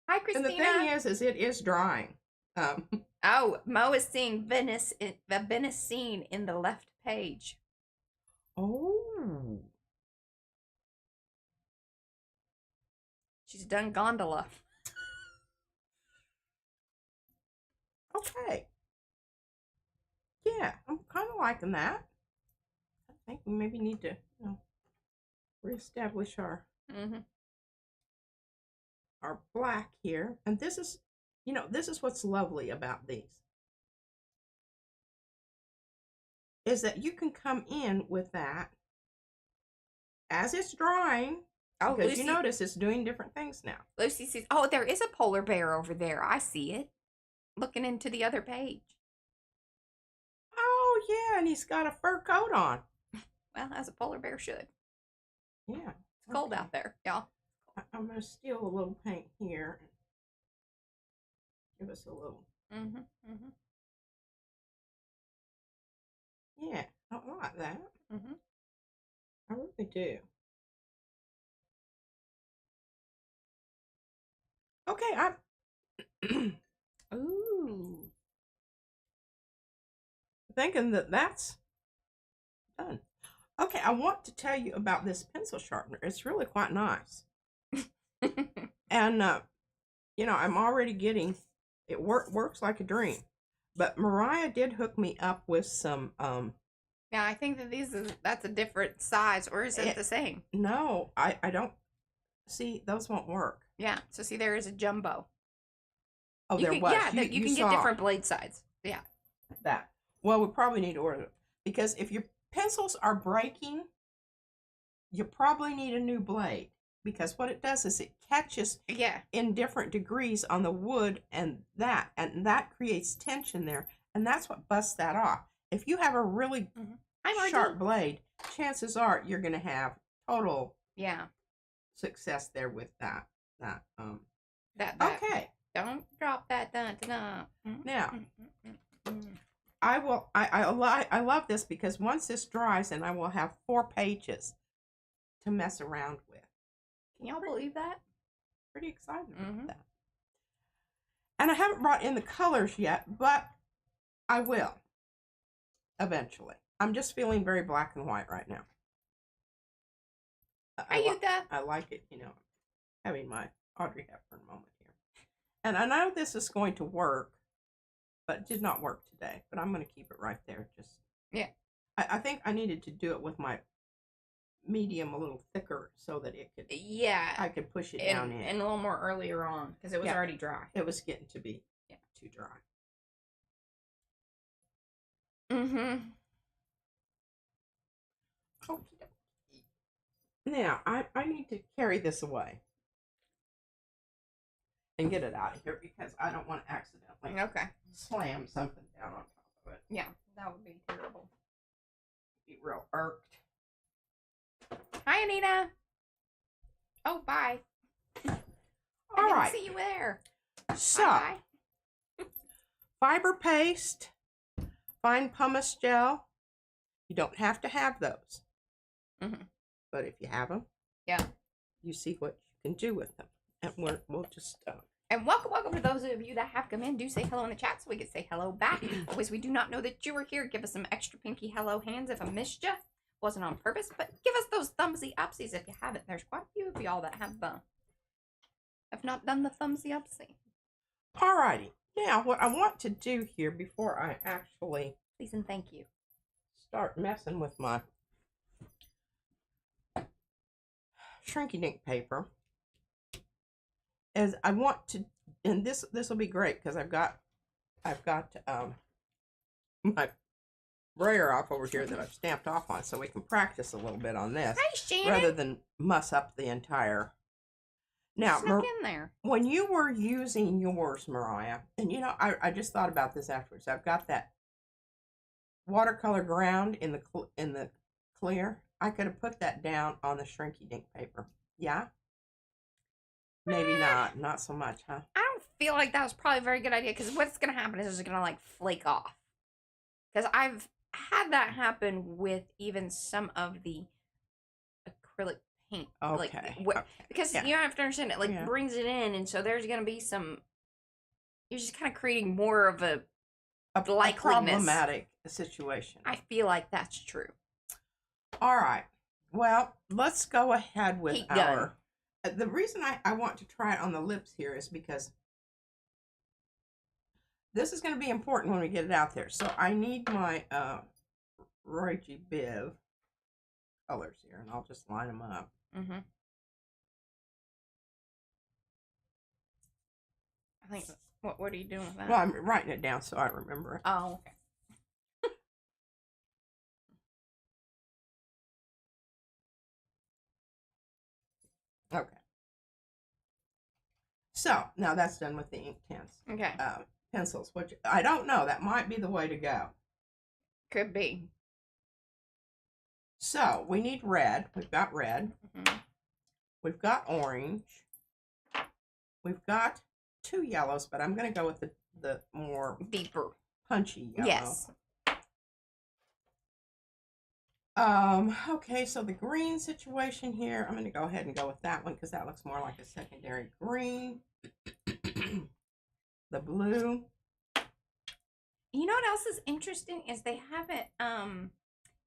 Hi, Christina. And the thing is it is drying. Oh, Mo is seeing Venice scene in the left page. Oh. She's done gondola. Okay. Yeah, I'm kind of liking that. I think we maybe need to, reestablish our black here. And this is, this is what's lovely about these. Is that you can come in with that as it's drying. Oh, because Lucy, you notice it's doing different things now. Lucy sees, oh, there is a polar bear over there. I see it. Looking into the other page. Oh, yeah, and he's got a fur coat on. Well, as a polar bear should. Yeah. It's cold out there, y'all. I'm going to steal a little paint here. Give us a little. Yeah, I like that. I really do. Okay, I'm ooh, thinking that's done. Okay, I want to tell you about this pencil sharpener. It's really quite nice. And I'm already getting it works like a dream. But Mariah did hook me up with some yeah, I think that that's a different size, or is it the same? No, I don't see, those won't work. Yeah, so see, there is a jumbo. Oh, there was. Yeah, you can get different blade sides. Yeah. That. Well, we probably need to order them. Because if your pencils are breaking, you probably need a new blade. Because what it does is it catches in different degrees on the wood and that creates tension there. And that's what busts that off. If you have a really sharp blade, chances are you're going to have total success there with that. Okay. Don't drop that. Dun, dun, dun. Now, I love this because once this dries, and I will have 4 pages to mess around with. Can y'all believe that? Pretty excited about that. And I haven't brought in the colors yet, but I will eventually. I'm just feeling very black and white right now. I like it, you know, having my Audrey Hepburn moment here. And I know this is going to work, but it did not work today. But I'm going to keep it right there. Just I think I needed to do it with my medium a little thicker so that it could I could push it down in. And a little more earlier on because it was already dry. It was getting to be too dry. Okay. Now I need to carry this away and get it out of here because I don't want to accidentally slam something down on top of it. Yeah, that would be terrible. Be real irked. Hi, Anita. Oh, bye. All right. See you there. So, bye. Fiber paste, fine pumice gel. You don't have to have those. But if you have them, you see what you can do with them. And we'll just... And welcome to those of you that have come in. Do say hello in the chat so we can say hello back. Always, we do not know that you were here. Give us some extra pinky hello hands if I missed you. Wasn't on purpose, but give us those thumbsy upsies if you haven't. There's quite a few of y'all that have not done the thumbsy upsy. Alrighty. Now, what I want to do here before I actually... Please and thank you. Start messing with my shrinky dink paper is I want to, and this will be great because I've got my brayer off over here that I've stamped off on, so we can practice a little bit on this. Hi, Shannon. Rather than muss up the entire. Now, in there. When you were using yours, Mariah, and you know, I just thought about this afterwards. I've got that watercolor ground in the clear. I could have put that down on the shrinky dink paper. Yeah. Maybe not so much, huh? I don't feel like that was probably a very good idea because what's gonna happen is it's gonna like flake off. Because I've had that happen with even some of the acrylic paint. Okay. Because you have to understand it brings it in, and so there's gonna be some. You're just kind of creating more of a problematic situation. I feel like that's true. All right. Well, let's go ahead with our. The reason I want to try it on the lips here is because this is going to be important when we get it out there. So I need my Roy G. Biv colors here, and I'll just line them up. I think. What are you doing with that? Well, I'm writing it down so I remember it. Oh, okay. Okay. So, now that's done with the ink tints. Okay. Pencils, which I don't know. That might be the way to go. Could be. So, we need red. We've got red. We've got orange. We've got 2 yellows, but I'm going to go with the more... deeper. Punchy yellow. Yes. Okay, so the green situation here, I'm going to go ahead and go with that one because that looks more like a secondary green. The blue. You know what else is interesting is they haven't,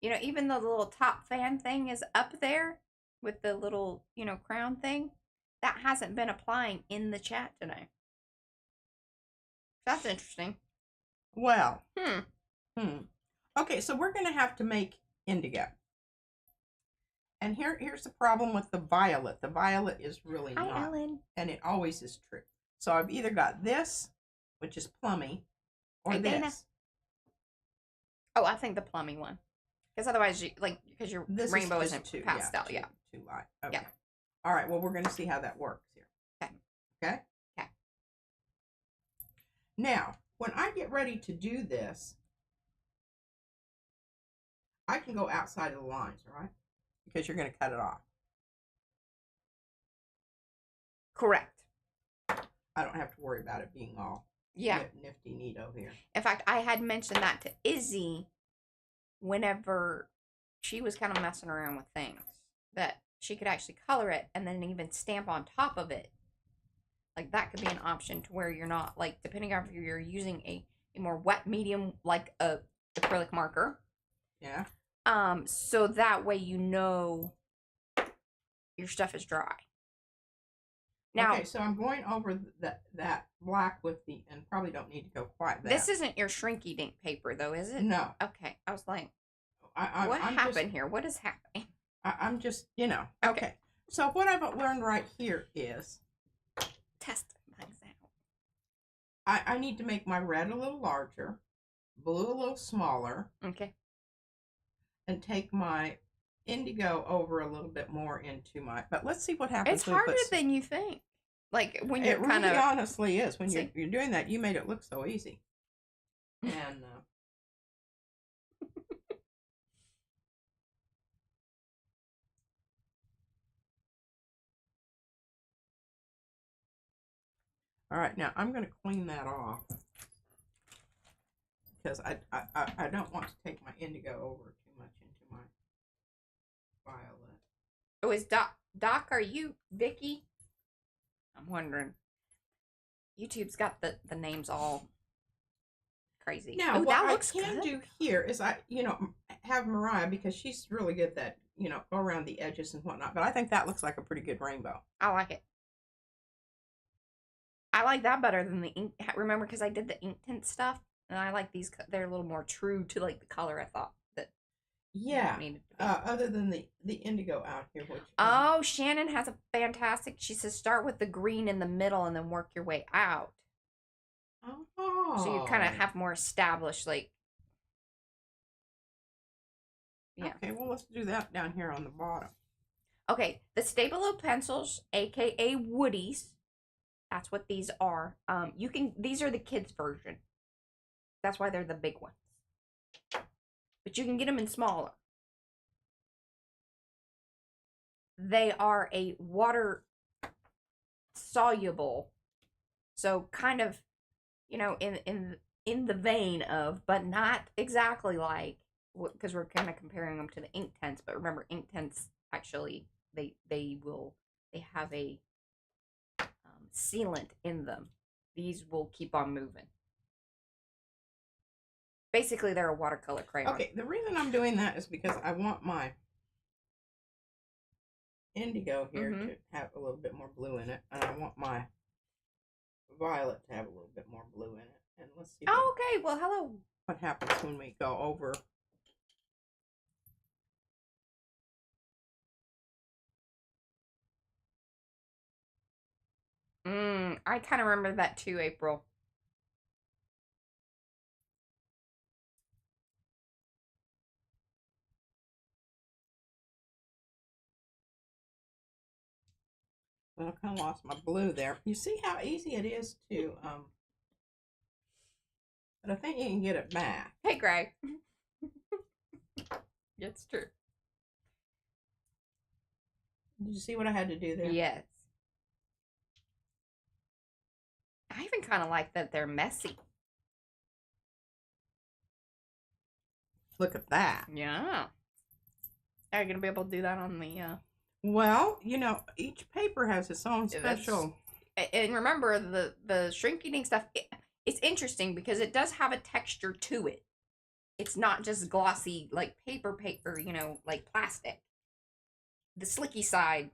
you know, even the little top fan thing is up there with the little, you know, crown thing. That hasn't been applying in the chat today. That's interesting. Well. Okay, so we're going to have to make indigo. And here's the problem with the violet. The violet is really not. Hi, Ellen. And it always is true. So I've either got this, which is plummy, or this. Dana. Oh, I think the plummy one. Because otherwise, because your this rainbow is isn't too, pastel. too, Yeah. Too light. Okay. Yeah. All right. Well, we're going to see how that works here. Okay. Okay. Okay. Now, when I get ready to do this, I can go outside of the lines, all right? Because you're going to cut it off. Correct. I don't have to worry about it being all nifty neato here. In fact, I had mentioned that to Izzy whenever she was kind of messing around with things, that she could actually color it and then even stamp on top of it. Like, that could be an option to where you're not, like, depending on if you're using a more wet medium, like a acrylic marker. Yeah. So that way you know your stuff is dry. Now, okay, so I'm going over that black with the, and probably don't need to go quite that. This isn't your shrinky dink paper, though, is it? No. Okay, I was like, what happened here? What is happening? I'm just, Okay. So what I've learned right here is test things out. I need to make my red a little larger, blue a little smaller. Okay. And take my indigo over a little bit more into my, but let's see what happens. It's harder than you think. Like when you're kind of. It really honestly is. When you're doing that, you made it look so easy. And all right, now I'm going to clean that off because I don't want to take my indigo over too much into my violet. Oh, is Doc? Are you Vicky? I'm wondering. YouTube's got the names all crazy. Now, oh, what that I looks can good. do here is have Mariah, because she's really good at that, go around the edges and whatnot. But I think that looks like a pretty good rainbow. I like it. I like that better than the ink. Remember, because I did the ink tint stuff, and I like these. They're a little more true to like the color I thought that. Yeah. Other than the indigo out here, which. Oh, Shannon has a fantastic. She says start with the green in the middle and then work your way out. Oh. So you kind of have more established, like. Yeah. Okay, well, let's do that down here on the bottom. Okay, the Stabilo pencils, aka Woodies. That's what these are. These are the kids' version. That's why they're the big ones. But you can get them in smaller. They are a water soluble. So kind of, in the vein of, but not exactly like, because we're kind of comparing them to the ink tints. But remember, ink tints actually they have a sealant in them. These will keep on moving. Basically, they're a watercolor crayon. Okay, the reason I'm doing that is because I want my indigo here to have a little bit more blue in it, and I want my violet to have a little bit more blue in it. And let's see. Oh, okay. Well, hello. What happens when we go over? I kind of remember that too, April. Well, I kind of lost my blue there. You see how easy it is to, but I think you can get it back. Hey, Greg. It's true. Did you see what I had to do there? Yes. I even kind of like that they're messy. Look at that. Yeah. Are you going to be able to do that on the... Well, each paper has its own special... And remember, the shrinky dink stuff, it's interesting because it does have a texture to it. It's not just glossy, like paper, like plastic. The slicky side,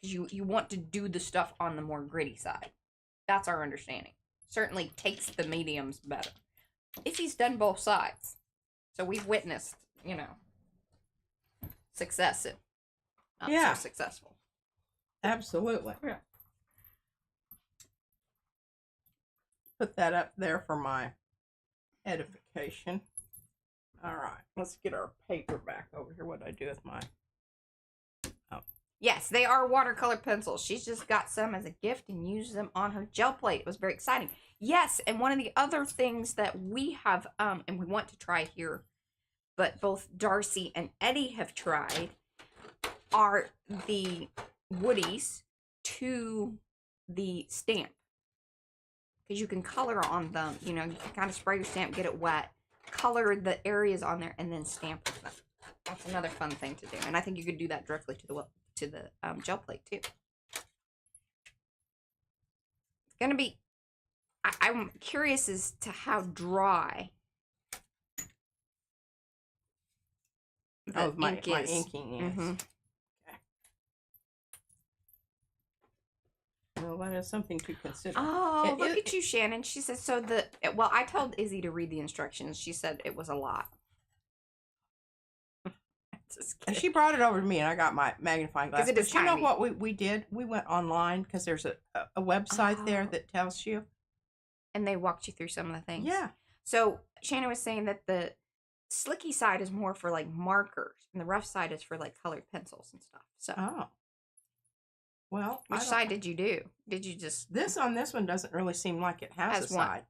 because you want to do the stuff on the more gritty side. That's our understanding. Certainly takes the mediums better. Izzy's done both sides. So we've witnessed, success and not so successful. Absolutely. Yeah. Put that up there for my edification. All right, let's get our paper back over here. What did I do with mine? Oh. Yes, they are watercolor pencils. She's just got some as a gift and used them on her gel plate. It was very exciting. Yes, and one of the other things that we have, and we want to try here, but both Darcy and Eddie have tried, are the woodies to the stamp. Because you can color on them, you know, you can kind of spray your stamp, get it wet, color the areas on there, and then stamp with them. That's another fun thing to do, and I think you could do that directly to the gel plate too. It's gonna be. I'm curious as to how dry the my ink is. inking is. Mm-hmm. Well, that is something to consider. Oh, look at you, Shannon. She said, so well, I told Izzy to read the instructions. She said it was a lot. And she brought it over to me, and I got my magnifying glass. But you know tiny. what we did? We went online, because there's a website there that tells you. And they walked you through some of the things. Yeah. So Shannon was saying that the slicky side is more for like markers, and the rough side is for like colored pencils and stuff. So. Oh. Well, which side did you do? Did you just this one doesn't really seem like it has a side.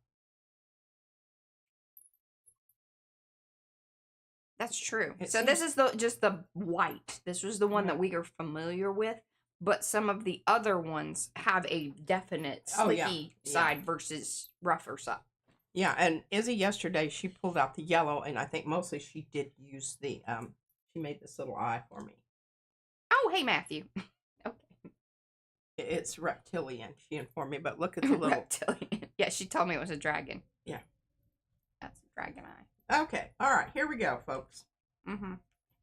That's true. So this is just the white. This was the one that we are familiar with, but some of the other ones have a definite slicky side versus rougher side. Yeah, and Izzy yesterday, she pulled out the yellow, and I think mostly she did use the she made this little eye for me. Oh, hey Matthew. It's reptilian, she informed me, but look at the little... Reptilian. Yeah, she told me it was a dragon. Yeah. That's a dragon eye. Okay, all right, here we go, folks. Mm-hmm.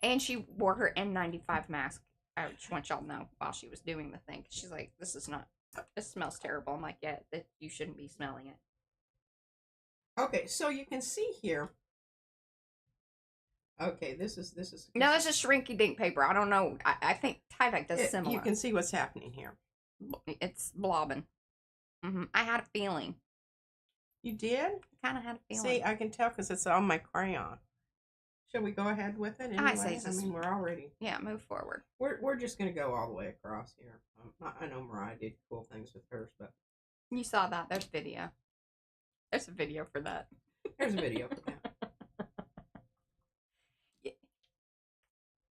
And she wore her N95 mask. I just want y'all to know while she was doing the thing. She's like, this smells terrible. I'm like, yeah, you shouldn't be smelling it. Okay, so you can see here... Okay, this is... No, this is shrinky dink paper. I don't know. I think Tyvek does similar. You can see what's happening here. It's blobbing. I had a feeling. You did? Kind of had a feeling. See, I can tell because it's on my crayon. Shall we go ahead with it? Anyway? I say so. I mean, we're already... Yeah, move forward. We're just going to go all the way across here. I know Mariah did cool things with hers, but... You saw that. There's video. There's a video for that. There's a video for that.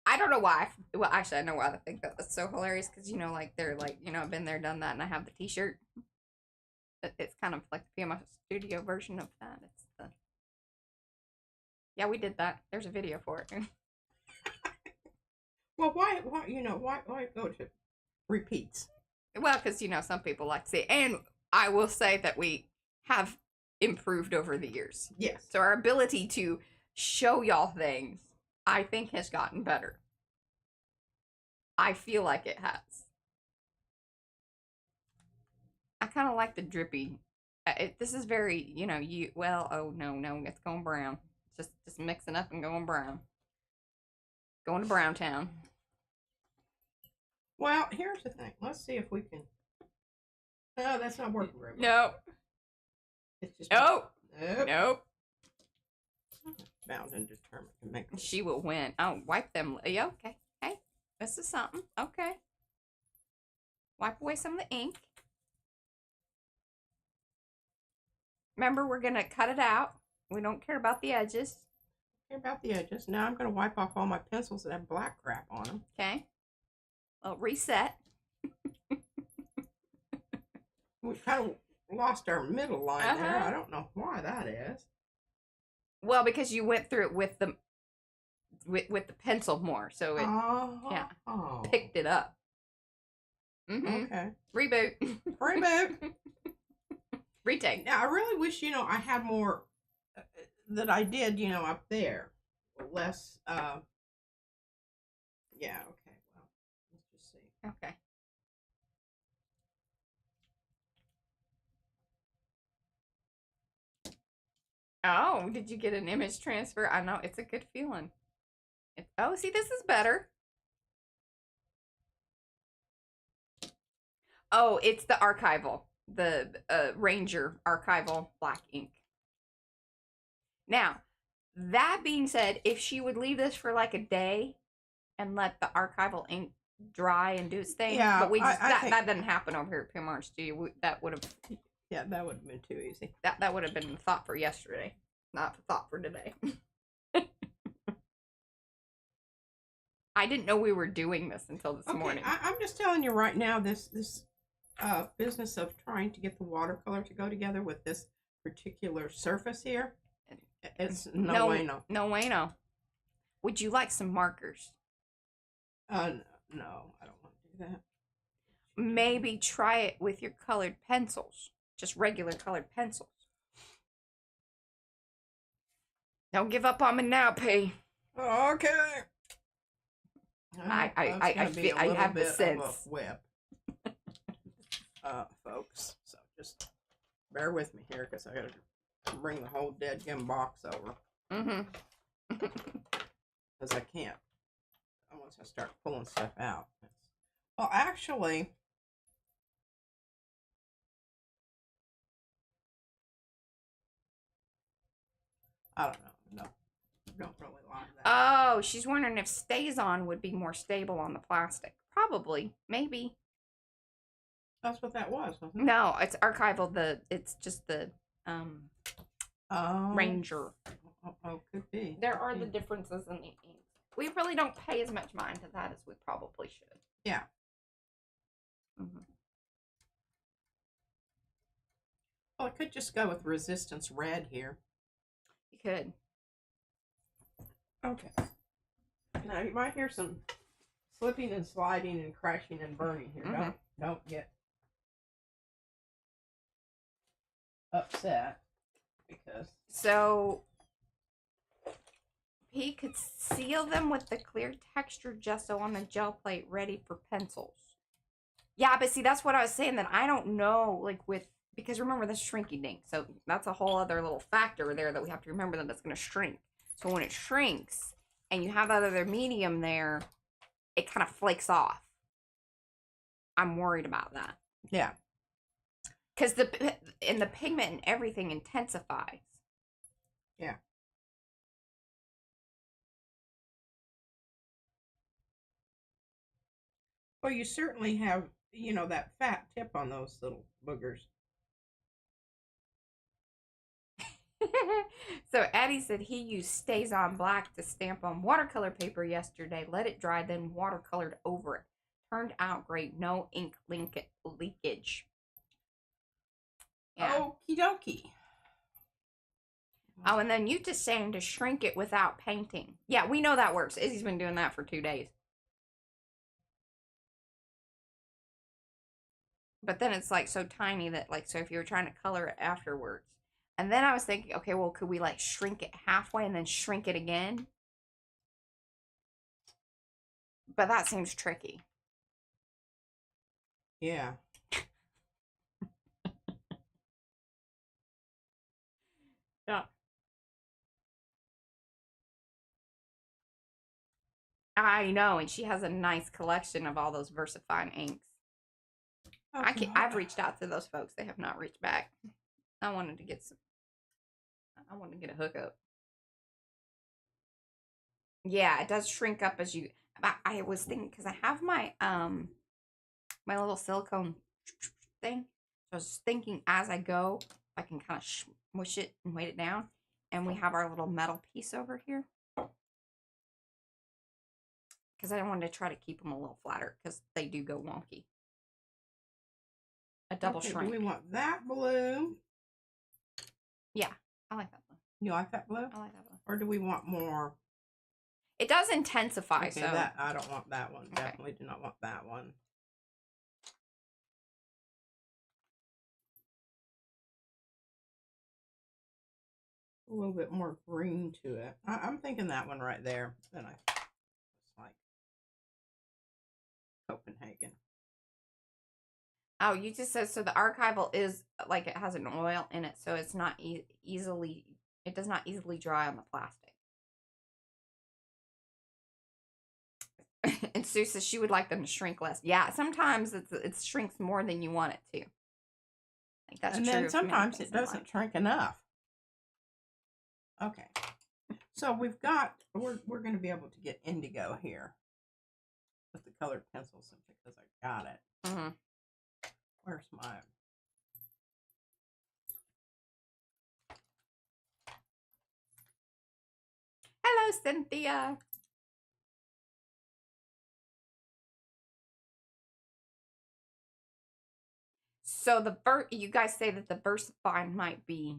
I don't know why. Well, actually, I know why I think that was so hilarious. Because, you know, like, they're like, you know, I've been there, done that, and I have the t-shirt. It's kind of like the PMO studio version of that. It's the... Yeah, we did that. There's a video for it. Well, why go to repeats? Well, because, you know, some people like to see. And I will say that we have improved over the years. Yes. So our ability to show y'all things, I think, has gotten better. I feel like it has. I kind of like the drippy. This is very, you know, oh no, it's going brown. Just mixing up and going brown. Going to Brown Town. Well, here's the thing. Let's see if we can. No, that's not working very well. No. It's just Nope. Bound and determined to make this. She will win. Oh, wipe them. Yeah, okay. Hey, this is something. Okay. Wipe away some of the ink. Remember, we're going to cut it out. We don't care about the edges. Care about the edges. Now I'm going to wipe off all my pencils that have black crap on them. Okay. Well, reset. We kind of lost our middle line there. I don't know why that is. Well, because you went through it with the pencil more, so it picked it up. Okay. Reboot. Retake. Now I really wish I had more that I did up there. Less. Yeah. Okay. Well, let's just see. Okay. Oh, did you get an image transfer? I know, it's a good feeling. Oh, see, this is better. Oh, it's the archival. The Ranger archival black ink. Now, That being said, if she would leave this for like a day and let the archival ink dry and do its thing, Yeah, but we just that didn't happen over here at Pim Art Studio. That would have, yeah, that would have been too easy. That would have been a thought for yesterday, not a thought for today. I didn't know we were doing this until this morning. I'm just telling you right now, this business of trying to get the watercolor to go together with this particular surface here, it's no way. Would you like some markers? No, I don't want to do that. Maybe try it with your colored pencils, just regular colored pencils. Don't give up on me now, P. Okay. I have the sense. Whip, folks. So just bear with me here, because I gotta bring the whole dead gum box over. Because I can't. Once I start pulling stuff out. Well, actually, I don't know. No, don't really like that. Oh, she's wondering if StazOn would be more stable on the plastic. Probably, maybe. That's what that was, wasn't it? No, it's archival. It's just the Ranger. Could be. There are the differences in the ink. We really don't pay as much mind to that as we probably should. Yeah. Well, I could just go with Resistance Red here. You could. Okay. Now you might hear some slipping and sliding and crashing and burning here. Don't get upset, because he could seal them with the clear texture gesso on the gel plate ready for pencils. Yeah, but see, that's what I was saying, that I don't know, like, because remember, this shrinky dink, so that's a whole other little factor there that we have to remember, that it's going to shrink. So when it shrinks and you have that other medium there, it kind of flakes off. I'm worried about that. Yeah. Because the pigment and everything intensifies. Yeah. Well, you certainly have, that fat tip on those little boogers. So Addie said he used StazOn Black to stamp on watercolor paper yesterday. Let it dry, then watercolored over it. Turned out great. No ink leakage. Yeah. Okie dokie. Oh, and then you just saying to shrink it without painting. Yeah, we know that works. Izzy's been doing that for 2 days. But then it's like so tiny that, like, so if you were trying to color it afterwards. And then I was thinking, okay, well, could we like shrink it halfway and then shrink it again? But that seems tricky. Yeah. Yeah. I know, and she has a nice collection of all those VersaFine inks. Okay. I've reached out to those folks. They have not reached back. I wanted to get a hookup. Yeah, it does shrink up as you. I was thinking, because I have my my little silicone thing. So I was thinking, as I go, I can kind of smush it and weight it down. And we have our little metal piece over here. Because I wanted to try to keep them a little flatter, because they do go wonky. A double shrink. Do we want that blue? Yeah, I like that blue. You like that blue? I like that blue. Or do we want more? It does intensify, okay, so. I don't want that one. Okay. Definitely do not want that one. A little bit more green to it. I'm thinking that one right there. Then it's like Copenhagen. Oh, you just said, so the archival is, like, it has an oil in it, so it's not easily, it does not easily dry on the plastic. And Sue says she would like them to shrink less. Yeah, sometimes it shrinks more than you want it to. I think that's true. And then sometimes it doesn't shrink enough. Okay. So we've got, we're going to be able to get indigo here with the colored pencil simply because I got it. Mm-hmm. Where's mine? Hello, Cynthia. So you guys say that the VersaFine might be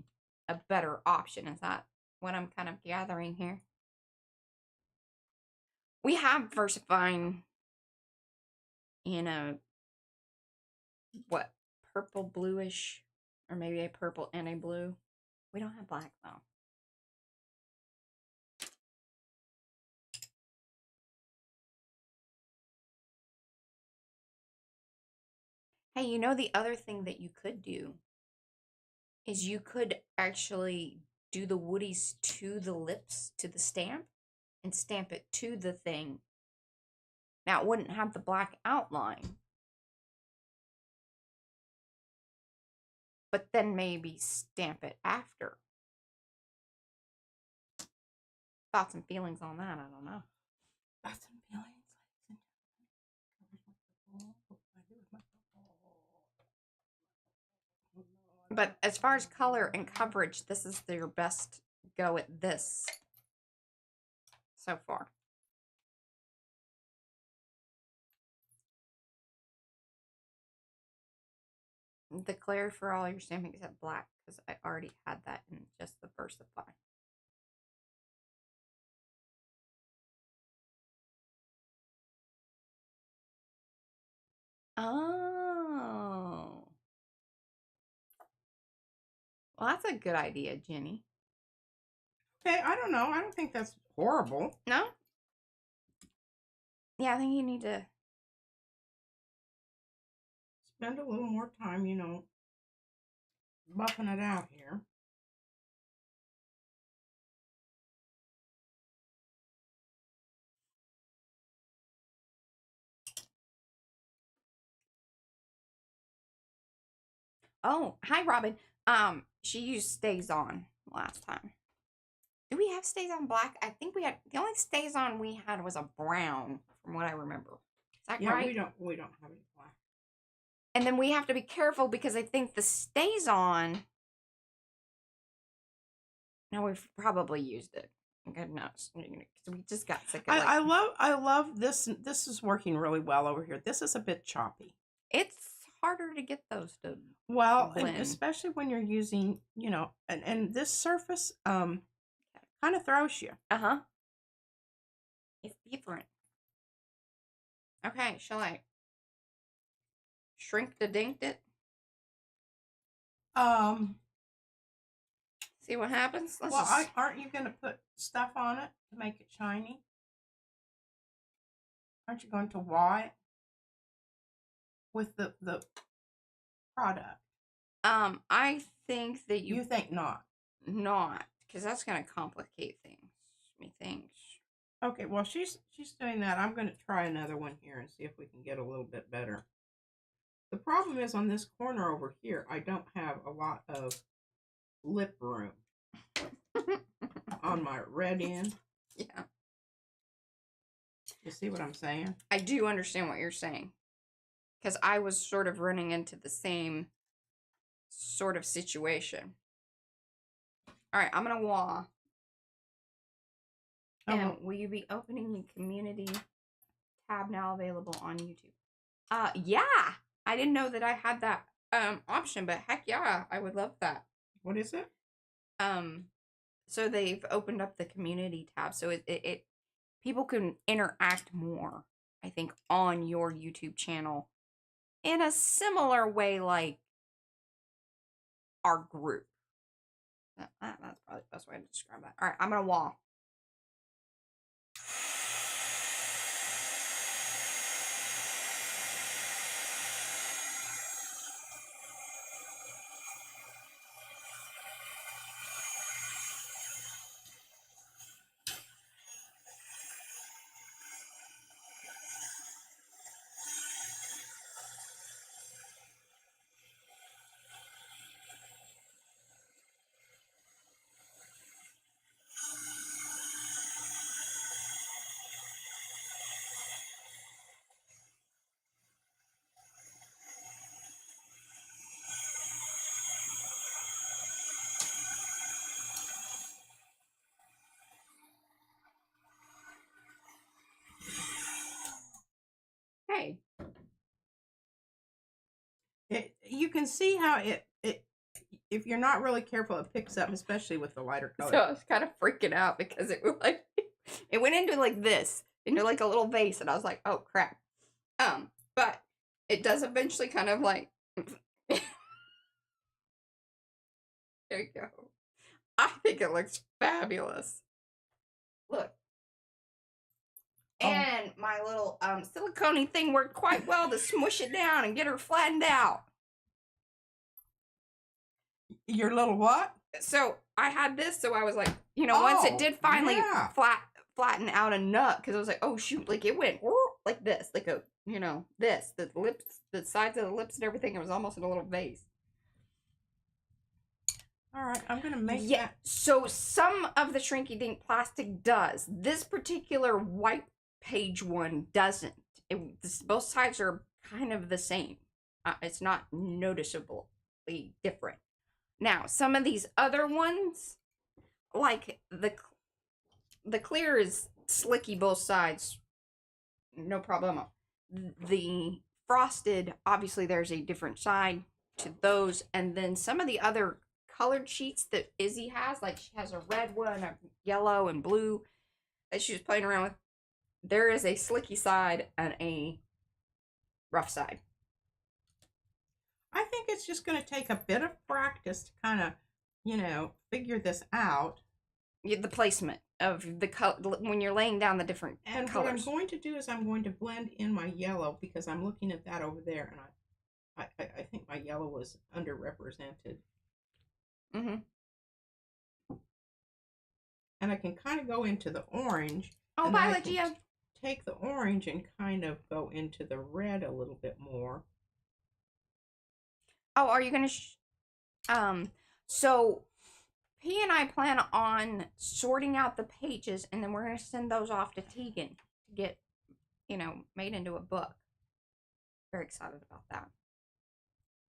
a better option. Is that what I'm kind of gathering here? We have VersaFine in a what, purple bluish, or maybe a purple and a blue. We don't have black though. Hey, you know, the other thing that you could do is you could actually do the woodies to the lips, to the stamp, and stamp it to the thing. Now, it wouldn't have the black outline, but then maybe stamp it after. Thoughts and feelings on that, I don't know. Thoughts and feelings. But as far as color and coverage, this is your best go at this so far. Declare for all your stamping except black, because I already had that in just the VersaFine. Oh. Well, that's a good idea, Jenny. Okay, I don't know. I don't think that's horrible. No? Yeah, I think you need to spend a little more time, you know, buffing it out here. Oh, hi, Robin. She used Stays On last time. Do we have Stays On black? I think we had, the only Stays On we had was a brown, from what I remember. Is that right? We don't have any black. And then we have to be careful because I think the Stays On, now we've probably used it. God knows. Because we just got sick of it. I love this. This is working really well over here. This is a bit choppy. It's harder to get those to and especially when you're using, you know, and this surface kind of throws you. Uh-huh. It's different. Okay, shall I shrink the dinked it? See what happens? Aren't you going to put stuff on it to make it shiny? Aren't you going to waw it with the product? I think that you think not. Not, because that's going to complicate things. Methinks. Okay, well, she's doing that. I'm going to try another one here and see if we can get a little bit better. The problem is on this corner over here, I don't have a lot of lip room on my red end. Yeah. You see what I'm saying? I do understand what you're saying. Because I was sort of running into the same sort of situation. All right, I'm going to waw. And will you be opening the community tab now available on YouTube? Yeah. I didn't know that I had that option, but heck yeah, I would love that. What is it? So they've opened up the community tab, so it people can interact more, I think, on your YouTube channel in a similar way like our group. That's probably the best way to describe that. All right, I'm gonna waw. can see how it if you're not really careful, it picks up, especially with the lighter color. So I was kind of freaking out because it was like, it went into like this, into like a little vase, and I was like, oh crap. But it does eventually kind of like, there you go. I think it looks fabulous. Look. And my little silicone thing worked quite well to smush it down and get her flattened out. Your little what? So I had this, so I was like, you know, once it did finally flatten out enough, because I was like, oh shoot, like it went like this, like a, you know, this, the lips, the sides of the lips and everything. It was almost in a little vase. All right, I'm gonna make that. So some of the Shrinky Dink plastic does. This particular white page one doesn't. Both sides are kind of the same. It's not noticeably different. Now, some of these other ones, like the clear is slicky both sides, no problemo. The frosted, obviously there's a different side to those, and then some of the other colored sheets that Izzy has, like she has a red one, a yellow and blue that she was playing around with. There is a slicky side and a rough side. I think it's just going to take a bit of practice to kind of, you know, figure this out. The placement of the color when you're laying down the different colors. And what I'm going to do is I'm going to blend in my yellow, because I'm looking at that over there, and I think my yellow was underrepresented. Mm-hmm. And I can kind of go into the orange. Oh, bye, Legia. Take the orange and kind of go into the red a little bit more. Oh, are you going to... So, P and I plan on sorting out the pages, and then we're going to send those off to Tegan to get, you know, made into a book. Very excited about that.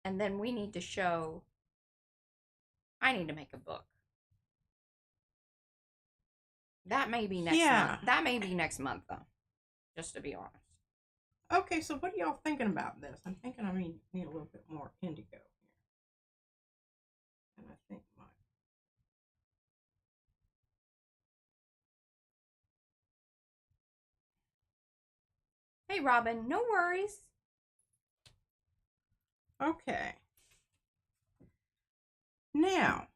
And then we need to show... I need to make a book. That may be next month. That may be next month, though. Just to be honest. Okay, so what are y'all thinking about this? I'm thinking I need a little bit more indigo here. And I think Hey, Robin, no worries. Okay. Now,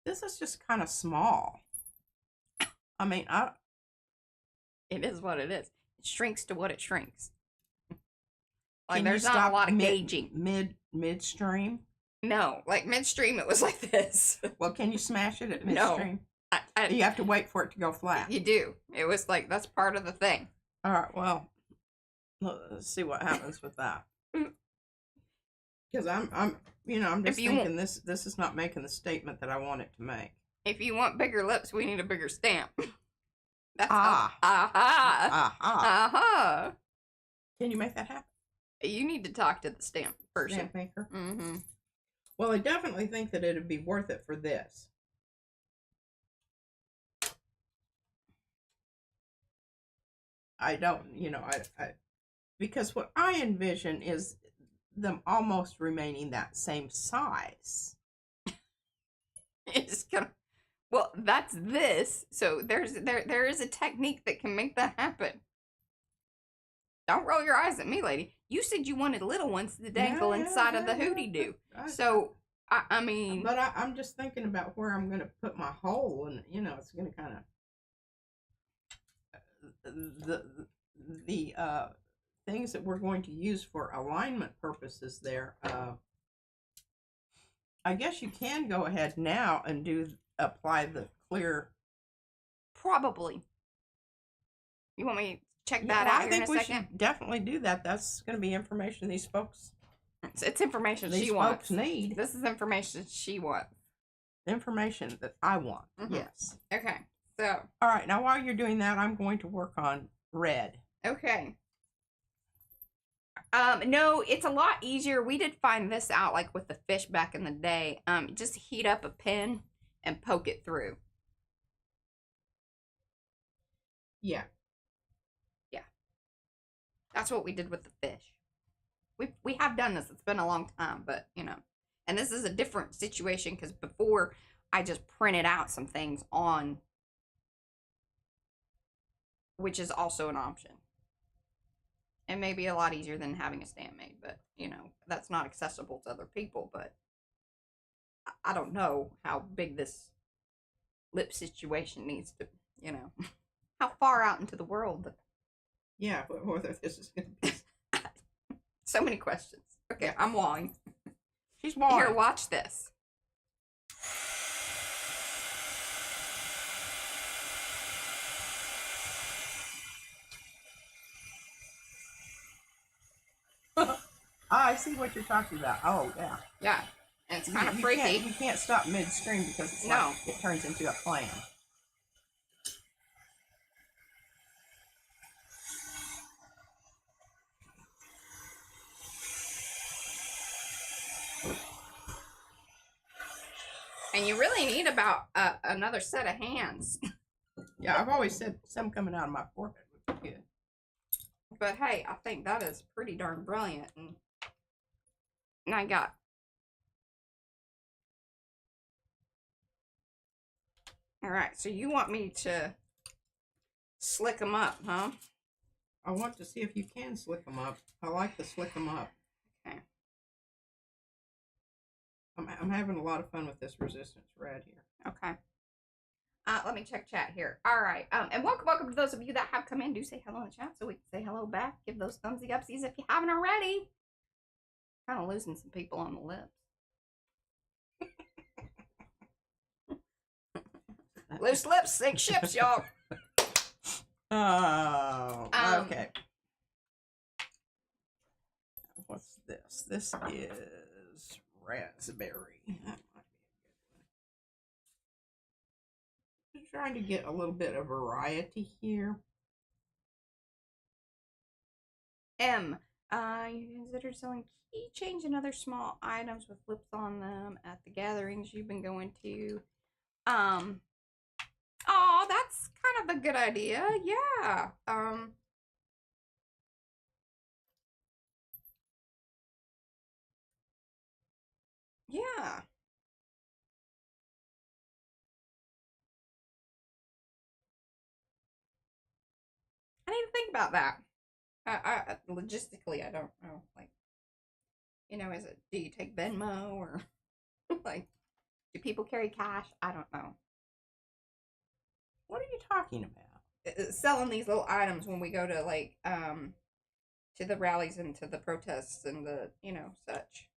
this is just kind of small. I mean, it is what it is. It shrinks to what it shrinks. Like, there's not a lot of gauging. Midstream? No, like midstream, it was like this. Well, can you smash it at midstream? No. You have to wait for it to go flat. You do. It was like, that's part of the thing. All right, well, let's see what happens with that. Because I'm just thinking this is not making the statement that I want it to make. If you want bigger lips, we need a bigger stamp. That's Can you make that happen? You need to talk to the stamp person. Stamp maker? Mm-hmm. Well, I definitely think that it'd be worth it for this. I don't, I because what I envision is them almost remaining that same size. It's gonna, well, that's this. So there is a technique that can make that happen. Don't roll your eyes at me, lady. You said you wanted little ones to dangle inside of the hootie doo. So I mean, but I'm just thinking about where I'm going to put my hole, and it's going to kind of the things that we're going to use for alignment purposes there. I guess you can go ahead now and apply the clear. Probably. You want me to check that out here in a second? I think we should definitely do that. That's going to be information these folks. It's information she wants. These folks need. This is information she wants. Information that I want. Mm-hmm. Yes. Okay. So. All right. Now, while you're doing that, I'm going to work on red. Okay. No, it's a lot easier. We did find this out like with the fish back in the day. Just heat up a pen and poke it through. Yeah. Yeah. That's what we did with the fish. We have done this. It's been a long time, but you know, and this is a different situation because before I just printed out some things on, which is also an option. It may be a lot easier than having a stamp made, but you know, that's not accessible to other people. But I don't know how big this lip situation needs to, you know, how far out into the world. Yeah, whether this is going to be. So many questions. Okay, yeah. I'm wawing. She's wawing. Here, watch this. I see what you're talking about. Oh, yeah. Yeah. And it's kind of freaky. You can't stop midstream because it's like it turns into a plan. And you really need about another set of hands. Yeah, I've always said some coming out of my forehead would be good. But hey, I think that is pretty darn brilliant. And I got... Alright, so you want me to slick them up, huh? I want to see if you can slick them up. I like to slick them up. Okay. I'm having a lot of fun with this resistance red here. Okay. Let me check chat here. All right. And welcome to those of you that have come in. Do say hello in the chat so we can say hello back. Give those thumbsy upsies if you haven't already. Kind of losing some people on the lips. Loose lips sink ships, y'all. Oh, okay. What's this? This is raspberry. That might be a good one. I'm trying to get a little bit of variety here. M. You consider selling keychains and other small items with lips on them at the gatherings you've been going to. Oh, that's kind of a good idea. Yeah. Yeah. I need to think about that. Logistically, I don't know. Like, you know, do you take Venmo or like, do people carry cash? I don't know. What are you talking about? Selling these little items when we go to like to the rallies and to the protests and the, you know, such.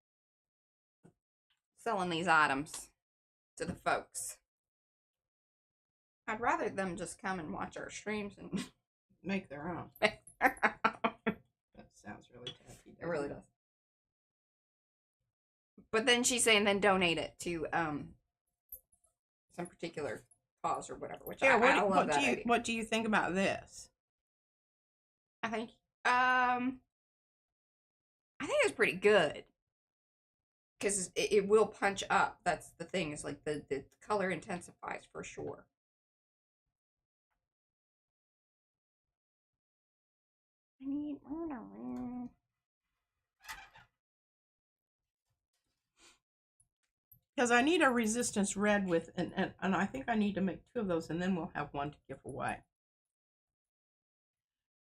Selling these items to the folks. I'd rather them just come and watch our streams and make their own. That sounds really tacky. It really does. But then she's saying then donate it to some particular cause or whatever. Which yeah, I love that idea. What do you think about this? I think it's pretty good. Because it will punch up. That's the thing. Is like the color intensifies for sure. I need because I need a resistance red with and I think I need to make 2 of those and then we'll have one to give away.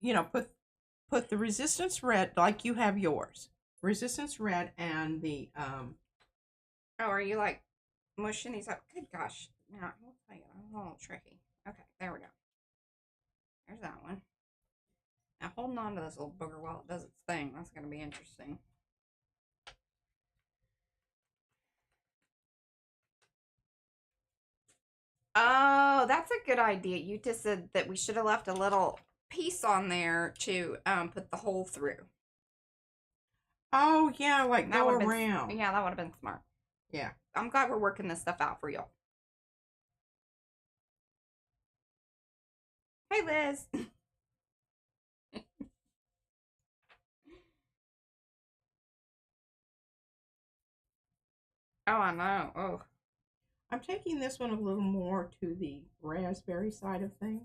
You know, put the resistance red like you have yours. Resistance red and the Oh, are you like mushing these up? Good gosh. No, I'll tell you, I'm a little tricky. Okay, there we go. There's that one. Now holding on to this little booger while it does its thing. That's gonna be interesting. Oh, that's a good idea. You just said that we should have left a little piece on there to put the hole through. Oh yeah, like that go around. Yeah, that would have been smart. Yeah. I'm glad we're working this stuff out for y'all. Hey, Liz. Oh, I know. Oh. I'm taking this one a little more to the raspberry side of things.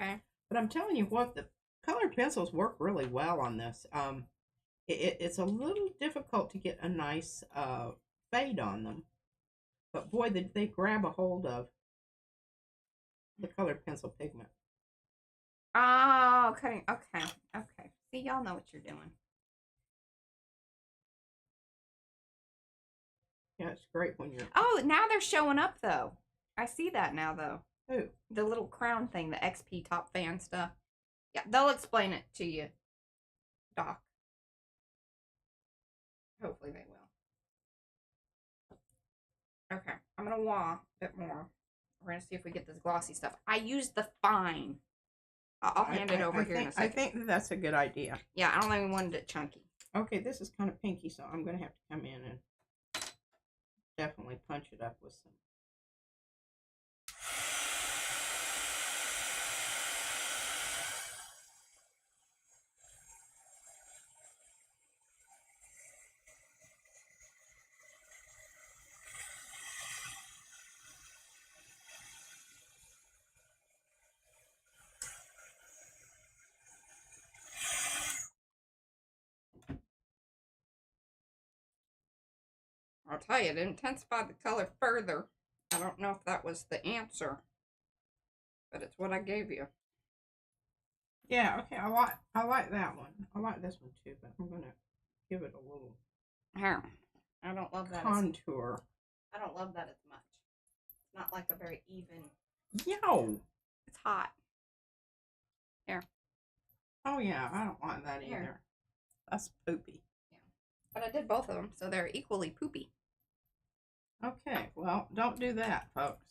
Okay. But I'm telling you what, the colored pencils work really well on this. it's a little difficult to get a nice fade on them. But boy, they grab a hold of the colored pencil pigment. Oh, okay, okay, okay. See, y'all know what you're doing. Yeah, it's great when you're... Oh, now they're showing up, though. I see that now, though. Who? The little crown thing, the XP top fan stuff. Yeah, they'll explain it to you, Doc. Hopefully they will. Okay, I'm going to wah a bit more. We're going to see if we get this glossy stuff. I used the fine. I'll hand it over here in a second. I think that's a good idea. Yeah, I don't think we wanted it chunky. Okay, this is kind of pinky, so I'm going to have to come in and definitely punch it up with some. I'll tell you, to intensify the color further, I don't know if that was the answer, but it's what I gave you. Yeah, okay, I like that one. I like this one too, but I'm gonna give it a little Here. I don't love that contour. I don't love that as much. It's not like a very even. Yo! It's hot. Here. Oh yeah, I don't like that either. Here. That's poopy. Yeah. But I did both of them, so they're equally poopy. Okay, well, don't do that, folks.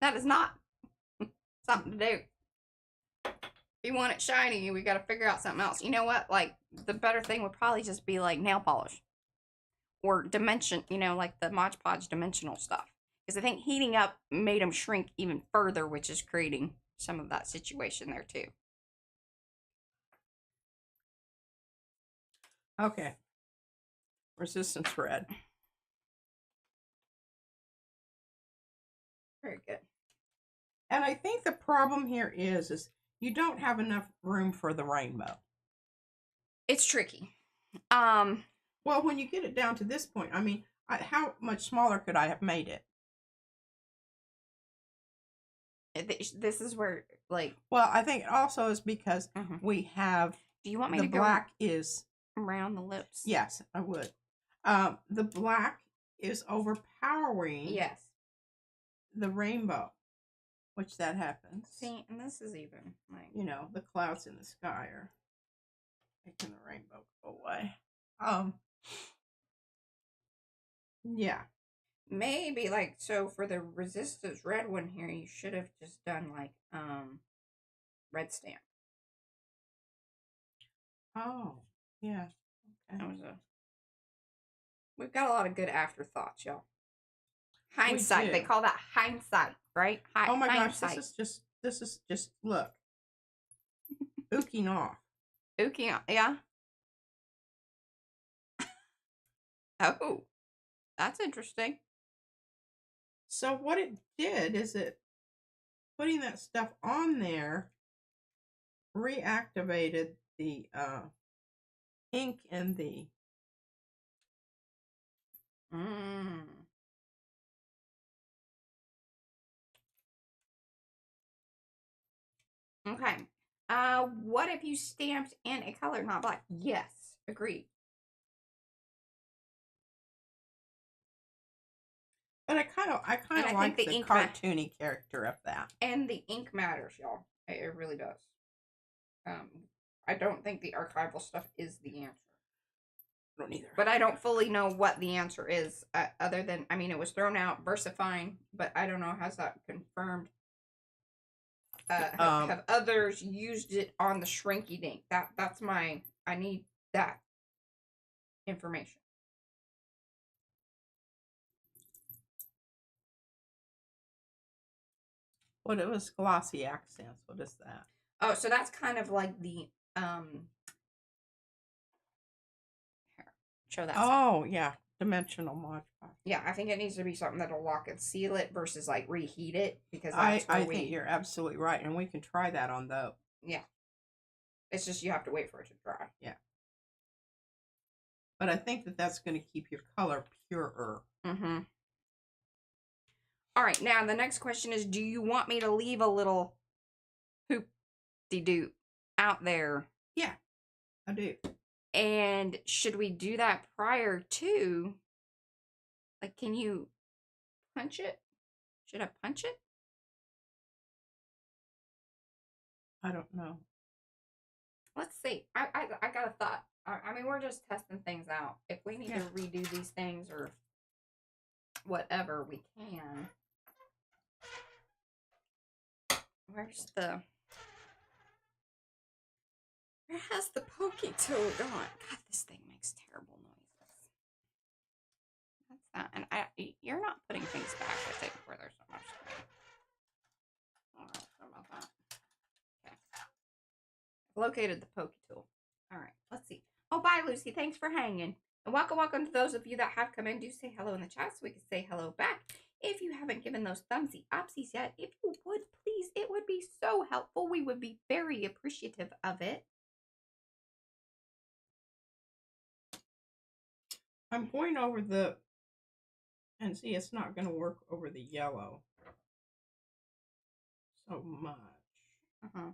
That is not something to do. If you want it shiny, we got to figure out something else. You know what? Like, the better thing would probably just be, like, nail polish. Or dimension, you know, like the Mod Podge dimensional stuff. Because I think heating up made them shrink even further, which is creating some of that situation there, too. Okay. Resistance red. Very good. And I think the problem here is you don't have enough room for the rainbow. It's tricky. Well, when you get it down to this point, I mean, how much smaller could I have made it? This is where, like... Well, I think it also is because we have... Do you want me to go... The black is... around the lips? Yes, I would. The black is overpowering... Yes. The rainbow. Which that happens. See, and this is even, like... You know, the clouds in the sky are making the rainbow go away. Yeah. Maybe, like, so for the resistance red one here, you should have just done, like, red stamp. Oh, yeah. Okay. That was we've got a lot of good afterthoughts, y'all. Hindsight. They call that hindsight, right? Oh my hindsight. gosh, this is just, look. Ooking off. Ooking off, yeah. Oh, that's interesting. So what it did is putting that stuff on there reactivated the ink in the Okay. What if you stamped in a color not black? Yes, agreed. But I kind of like the cartoony character of that. And the ink matters, y'all. It really does. I don't think the archival stuff is the answer. I don't either. But I don't fully know what the answer is, other than, I mean, it was thrown out, versifying, but I don't know, has that confirmed? Have others used it on the shrinky dink? That's my, I need that information. What it was glossy accents. What is that? Oh, so that's kind of like the here, show that. Oh, yeah. Dimensional Mod Podge. Yeah, I think it needs to be something that'll lock and seal it versus like reheat it, because that's I think you're absolutely right, and we can try that on those. Yeah. It's just you have to wait for it to dry. Yeah. But I think that that's going to keep your color purer. Mm-hmm. All right, now the next question is, do you want me to leave a little hoop-de-doop out there? Yeah, I do. And should we do that prior to, like, can you punch it? Should I punch it? I don't know. Let's see. I got a thought. I mean, we're just testing things out. If we need to redo these things or whatever, we can. Where's the... Where has the pokey tool gone? God, this thing makes terrible noises. That's that. And you're not putting things back, I think, where there's so much space. Alright, sorry about that. Okay. I've located the pokey tool. Alright, let's see. Oh, bye, Lucy. Thanks for hanging. And welcome to those of you that have come in. Do say hello in the chat so we can say hello back. If you haven't given those thumbsy upsies yet, if you would, please, it would be so helpful. We would be very appreciative of it. I'm going over the, and see, it's not going to work over the yellow so much. Uh-huh.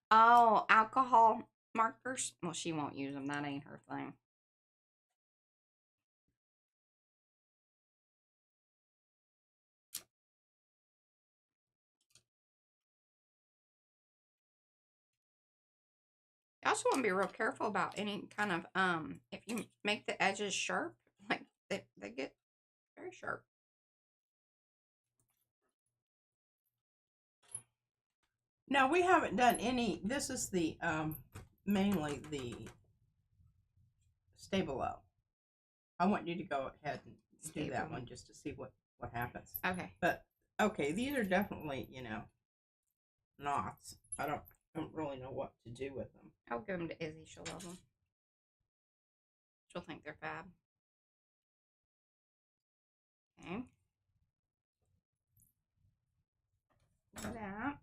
Oh, alcohol markers? Well, she won't use them. That ain't her thing. You also want to be real careful about any kind of, if you make the edges sharp, like, they get very sharp. Now, we haven't done any, this is the, mainly the Stabilo. I want you to go ahead and do that one just to see what happens. Okay. But, okay, these are definitely, you know, knots. I don't really know what to do with them. I'll give them to Izzy. She'll love them. She'll think they're fab. Okay. Do that.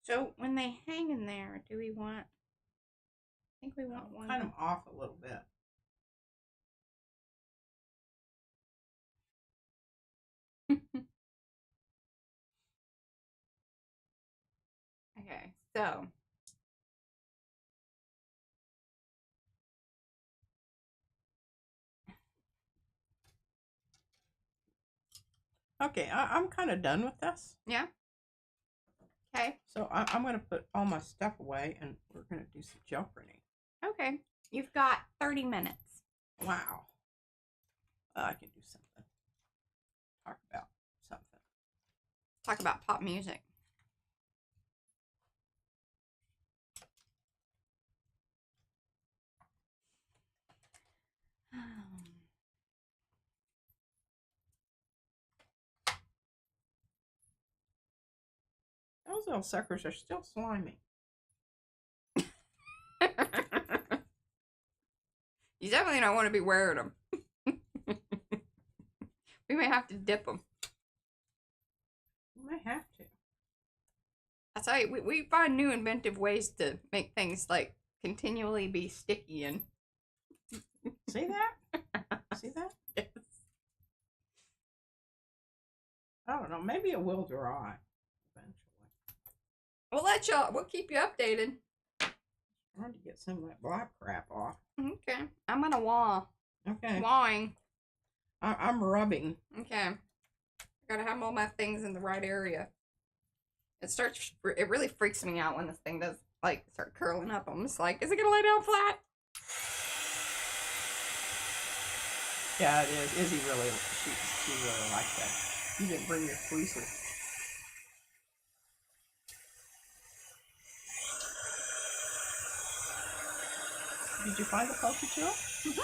So when they hang in there, do we want, I think we want one. Kind of off a little bit. Okay, so. Okay, I'm kind of done with this. Yeah. Okay. So I'm going to put all my stuff away and we're going to do some gel printing. Okay. You've got 30 minutes. Wow. I can do something. Talk about something. Talk about pop music. Those little suckers are still slimy. You definitely don't want to be wearing them. We may have to dip them. You might have to. I tell you, we find new inventive ways to make things like continually be sticky and. See that? See that? Yes. I don't know. Maybe it will dry eventually. We'll keep you updated. I'm trying to get some of that black crap off. Okay. I'm gonna waw. Okay. Wawing. I'm rubbing. Okay. I gotta have all my things in the right area. It really freaks me out when this thing does, like, start curling up. I'm just like, is it gonna lay down flat? Yeah, it is. Izzy really, she really liked that. You didn't bring your tweezer. Did you find the pokey tool? Mm-hmm.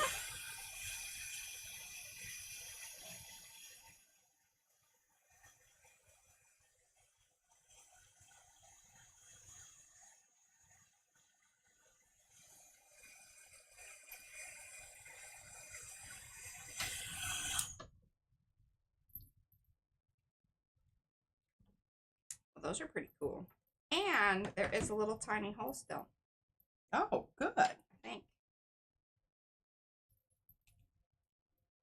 Well, those are pretty cool. And there is a little tiny hole still. Oh, good. I think.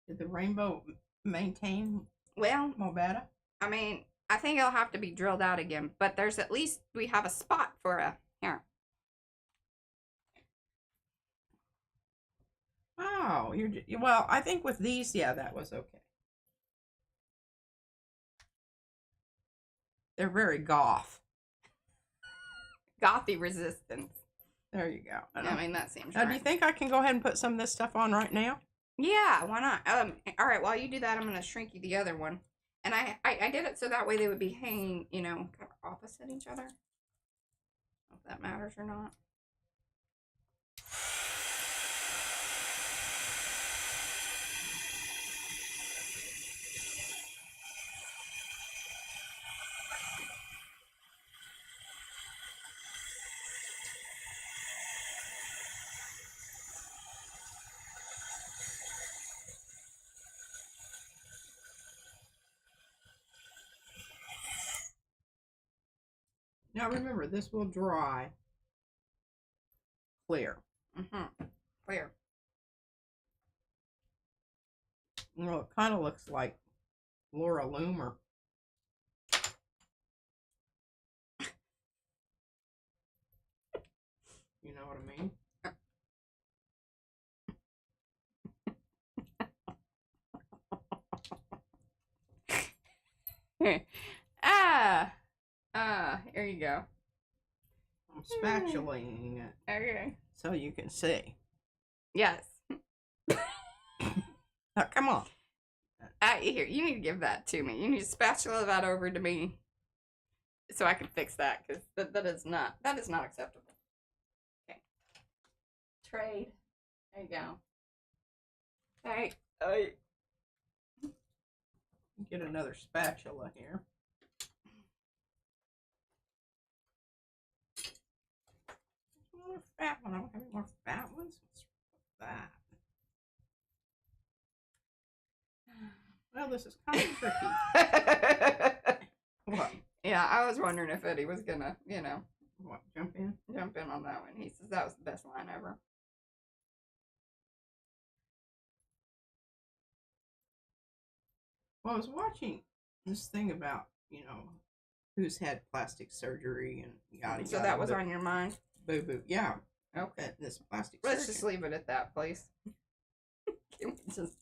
Did the rainbow maintain Well, Mobetta? I mean, I think it'll have to be drilled out again, but there's at least, we have a spot for a, here. Oh, well, I think with these, yeah, that was okay. They're very goth. Gothy resistance. There you go. I mean, that seems now, right. do you think I can go ahead and put some of this stuff on right now? Yeah, why not? All right, while you do that, I'm going to shrinky the other one. And I did it so that way they would be hanging, you know, kind of opposite each other. If that matters or not. Now remember, this will dry clear. Clear. Well, it kind of looks like Laura Loomer. You know what I mean? Here you go. I'm spatulating it. Okay. So you can see. Yes. Now, come on. Here, you need to give that to me. You need to spatula that over to me so I can fix that, because that is not acceptable. Okay. Trade. There you go. Hey. Get another spatula here. More fat one. I don't have any more fat ones. What's that? Well, this is kind of tricky. What? Yeah, I was wondering if Eddie was gonna, you know, What? Jump in on that one. He says that was the best line ever. Well, I was watching this thing about, you know, who's had plastic surgery and yada yada. So that was on your mind? Boo boo. Yeah. Okay. This plastic Let's surgery. just leave it at that, please. Can we just...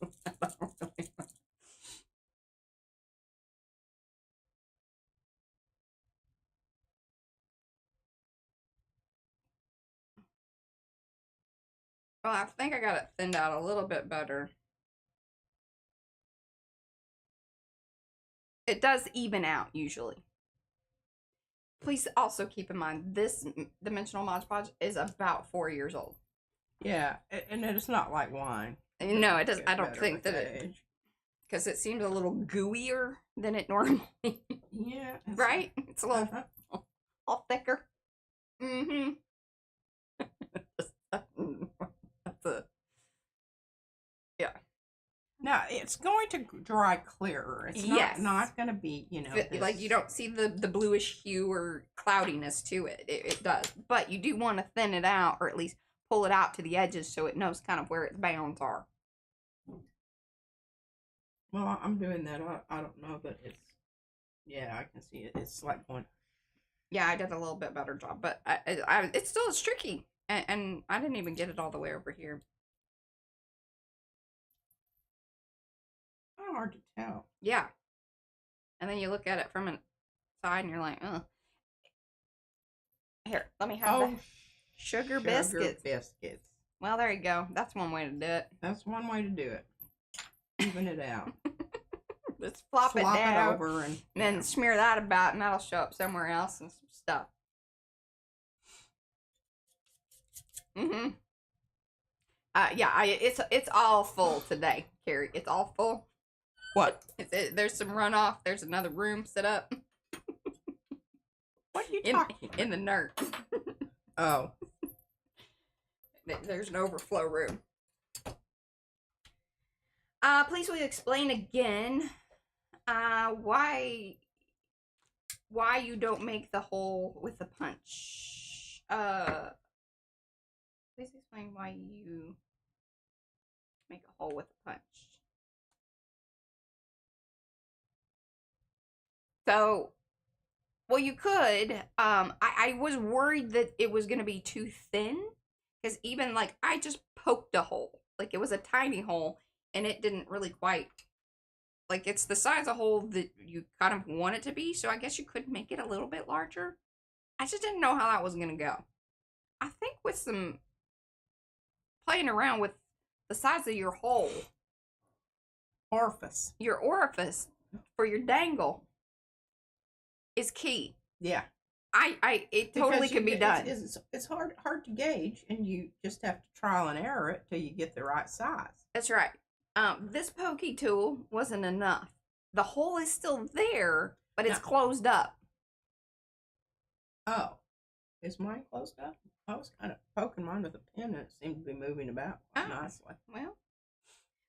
Well, I think I got it thinned out a little bit better. It does even out, usually. Please also keep in mind, this dimensional Mod Podge is about 4 years old. Yeah, and it's not like wine. No, it doesn't. I don't think that it... Because it seems a little gooier than it normally... Yeah. Right? It's a little, all thicker. Mm-hmm. That's a... Yeah. Now, it's going to dry clearer. It's not going to be, you know... Like, you don't see the bluish hue or cloudiness to it. It does. But you do want to thin it out, or at least pull it out to the edges so it knows kind of where its bounds are. Well, I'm doing that. I don't know, but it's... Yeah, I can see it. It's like going... Yeah, I did a little bit better job, but it's still tricky. And I didn't even get it all the way over here. Kind of hard to tell. Yeah. And then you look at it from a side and you're like, ugh. Here, let me have the sugar biscuits. Biscuits. Well, there you go. That's one way to do it. That's one way to do it. Even it out. Just flop it down. It over and then smear that about, and that'll show up somewhere else and some stuff. Mm-hmm. Yeah, it's all full today, Carrie. It's all full. What? There's some runoff. There's another room set up. What are you talking about? In the nurse. Oh. There's an overflow room. Please will you explain again why why you don't make the hole with the punch. Please explain why you make a hole with a punch. So, well, you could. I was worried that it was going to be too thin. Because even, like, I just poked a hole. Like, it was a tiny hole. And it didn't really quite... Like, it's the size of hole that you kind of want it to be. So, I guess you could make it a little bit larger. I just didn't know how that was going to go. I think with some... playing around with the size of your hole. Orifice. Your orifice for your dangle is key. Yeah. It totally can be done. It's hard to gauge, and you just have to trial and error it till you get the right size. That's right. This pokey tool wasn't enough. The hole is still there, but it's closed up. Oh, is mine closed up? I was kind of poking mine with a pin, and it seemed to be moving about quite nicely. Well,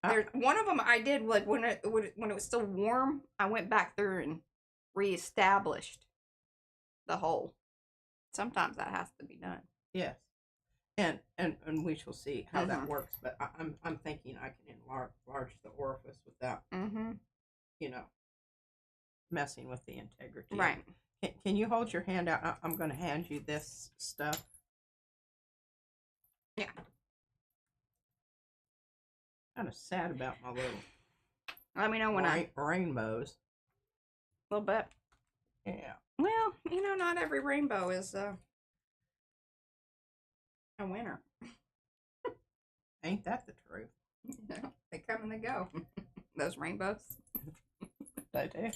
there's one of them I did like when it was still warm. I went back through and reestablished the hole. Sometimes that has to be done. Yes, and we shall see how that works. But I'm thinking I can enlarge the orifice without messing with the integrity. Right. Can you hold your hand out? I'm going to hand you this stuff. Yeah. Kind of sad about my little. Let me know when rainbows. A little bit. Yeah. Well, not every rainbow is a winner. Ain't that the truth? They come and they go. Those rainbows. They do.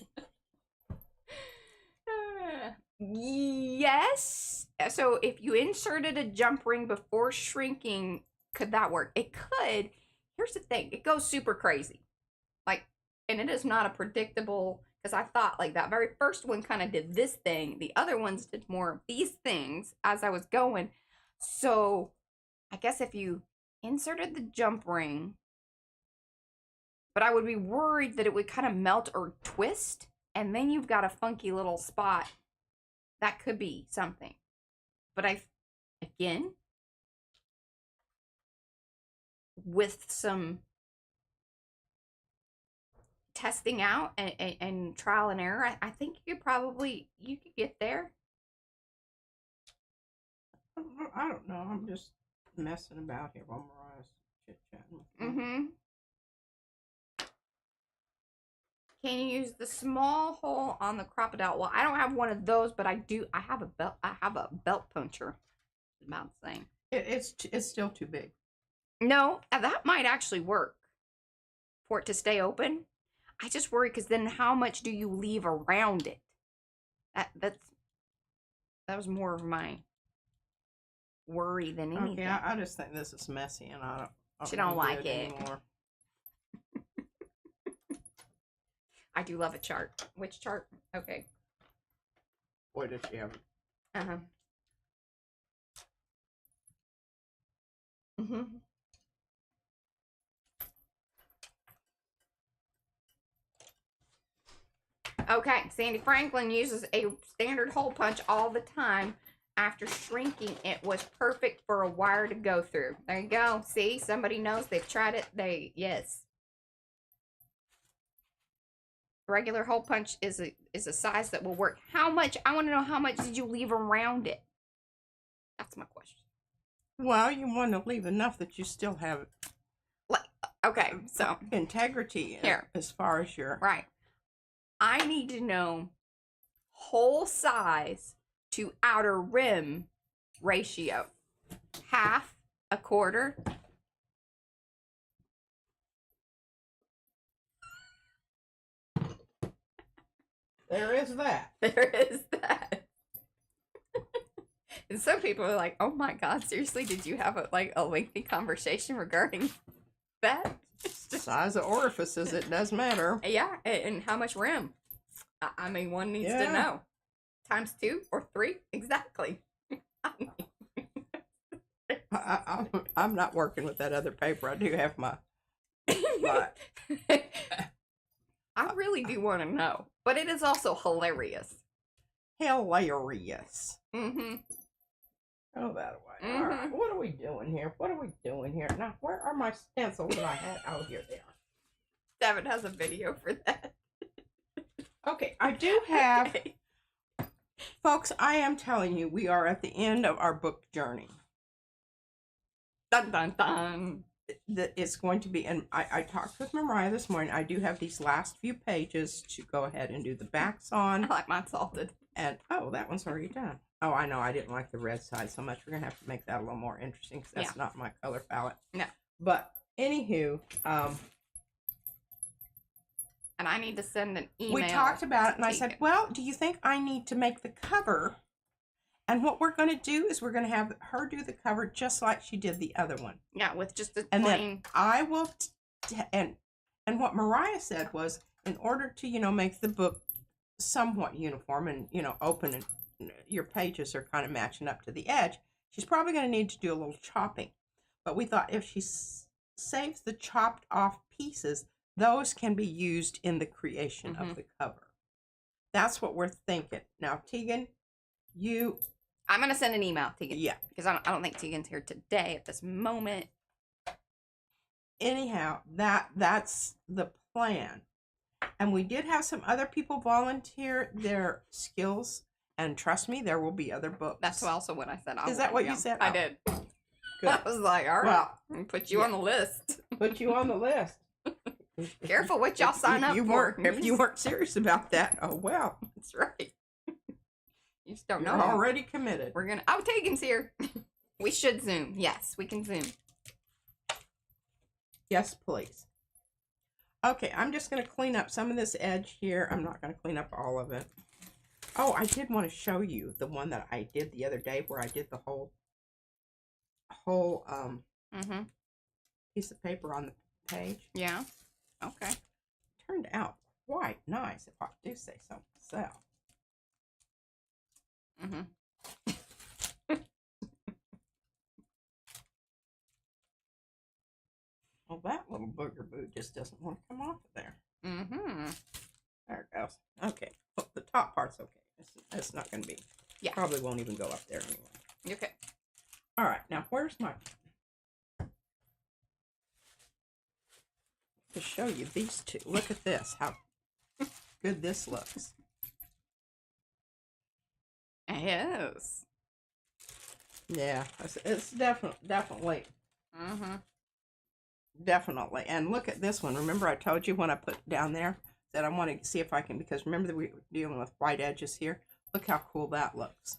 Yes. So if you inserted a jump ring before shrinking, could that work? It could. Here's the thing. It goes super crazy. Like, and it is not a predictable, because I thought like that very first one kind of did this thing. The other ones did more of these things as I was going. So I guess if you inserted the jump ring, but I would be worried that it would kind of melt or twist. And then you've got a funky little spot. That could be something. But again, with some testing out and trial and error, I think you could get there. I don't know. I'm just messing about here while Mariah's chit-chatting. Mm-hmm. Can you use the small hole on the crocodile? Well, I don't have one of those, but I have a belt. I have a belt puncher. About the same. It's still too big. No, that might actually work for it to stay open. I just worry because then how much do you leave around it? That was more of my worry than anything. Okay, I just think this is messy, and I don't like it anymore. I do love a chart. Which chart? Okay. Boy, does she have it. Uh-huh. Mm-hmm. Okay, Sandy Franklin uses a standard hole punch all the time. After shrinking, it was perfect for a wire to go through. There you go. See, somebody knows. They've tried it. Yes. Regular hole punch is a size that will work. How much? I want to know how much did you leave around it? That's my question. Well, you want to leave enough that you still have okay, so integrity here as far as your right. I need to know hole size to outer rim ratio. Half, a quarter. There is that. There is that. And some people are like, "Oh my God, seriously? Did you have a lengthy conversation regarding that?" Size of orifices, it does matter. Yeah, and how much rim? I mean, one needs to know. Times 2 or 3, exactly. I'm not working with that other paper. I do have my. I really do want to know, but it is also hilarious. hilarious. Mm-hmm. Oh, that way. All right. What are we doing here? What are we doing here? Now, where are my stencils that I had? Oh, here they are. Devin has a video for that. Okay, I do have... Okay. Folks, I am telling you, we are at the end of our book journey. Dun, dun, dun. It's going to be, and I talked with Mariah this morning. I do have these last few pages to go ahead and do the backs on. I like mine salted. And, oh, that one's already done. Oh, I know, I didn't like the red side so much. We're going to have to make that a little more interesting because that's not my color palette. No. But, anywho, and I need to send an email. We talked about it, and I said, well, do you think I need to make the cover? And what we're going to do is we're going to have her do the cover just like she did the other one. Yeah, with just a and plain... then I will, and what Mariah said was, in order to, make the book somewhat uniform and, open and your pages are kind of matching up to the edge, she's probably going to need to do a little chopping. But we thought if she saves the chopped off pieces, those can be used in the creation of the cover. That's what we're thinking. Now, Tegan, I'm going to send an email, Tegan. Yeah. Because I don't think Tegan's here today at this moment. Anyhow, that's the plan. And we did have some other people volunteer their skills. And trust me, there will be other books. That's also what I said. Is that what you said? I did. Good. I was like, all right, well, put you on the list. Put you on the list. Careful what y'all sign up for. If you weren't serious about that, oh well. That's right. You just don't know. You're already committed. We're gonna. Oh, Tegan's here. We should Zoom. Yes, we can Zoom. Yes, please. Okay, I'm just gonna clean up some of this edge here. I'm not gonna clean up all of it. Oh, I did want to show you the one that I did the other day where I did the whole piece of paper on the page. Yeah. Okay. Turned out quite nice, if I do say so myself. Well, that little booger boo just doesn't want to come off of there. There it goes. Okay. Well, the top part's okay. It's not going to be. Yeah. Probably won't even go up there anyway. Okay. All right. Now, where's my... To show you these two. Look at this. How good this looks. Yes. Yeah. It's definitely. Definitely. And look at this one. Remember I told you when I put it down there that I wanted to see if I can, because remember that we were dealing with white edges here? Look how cool that looks.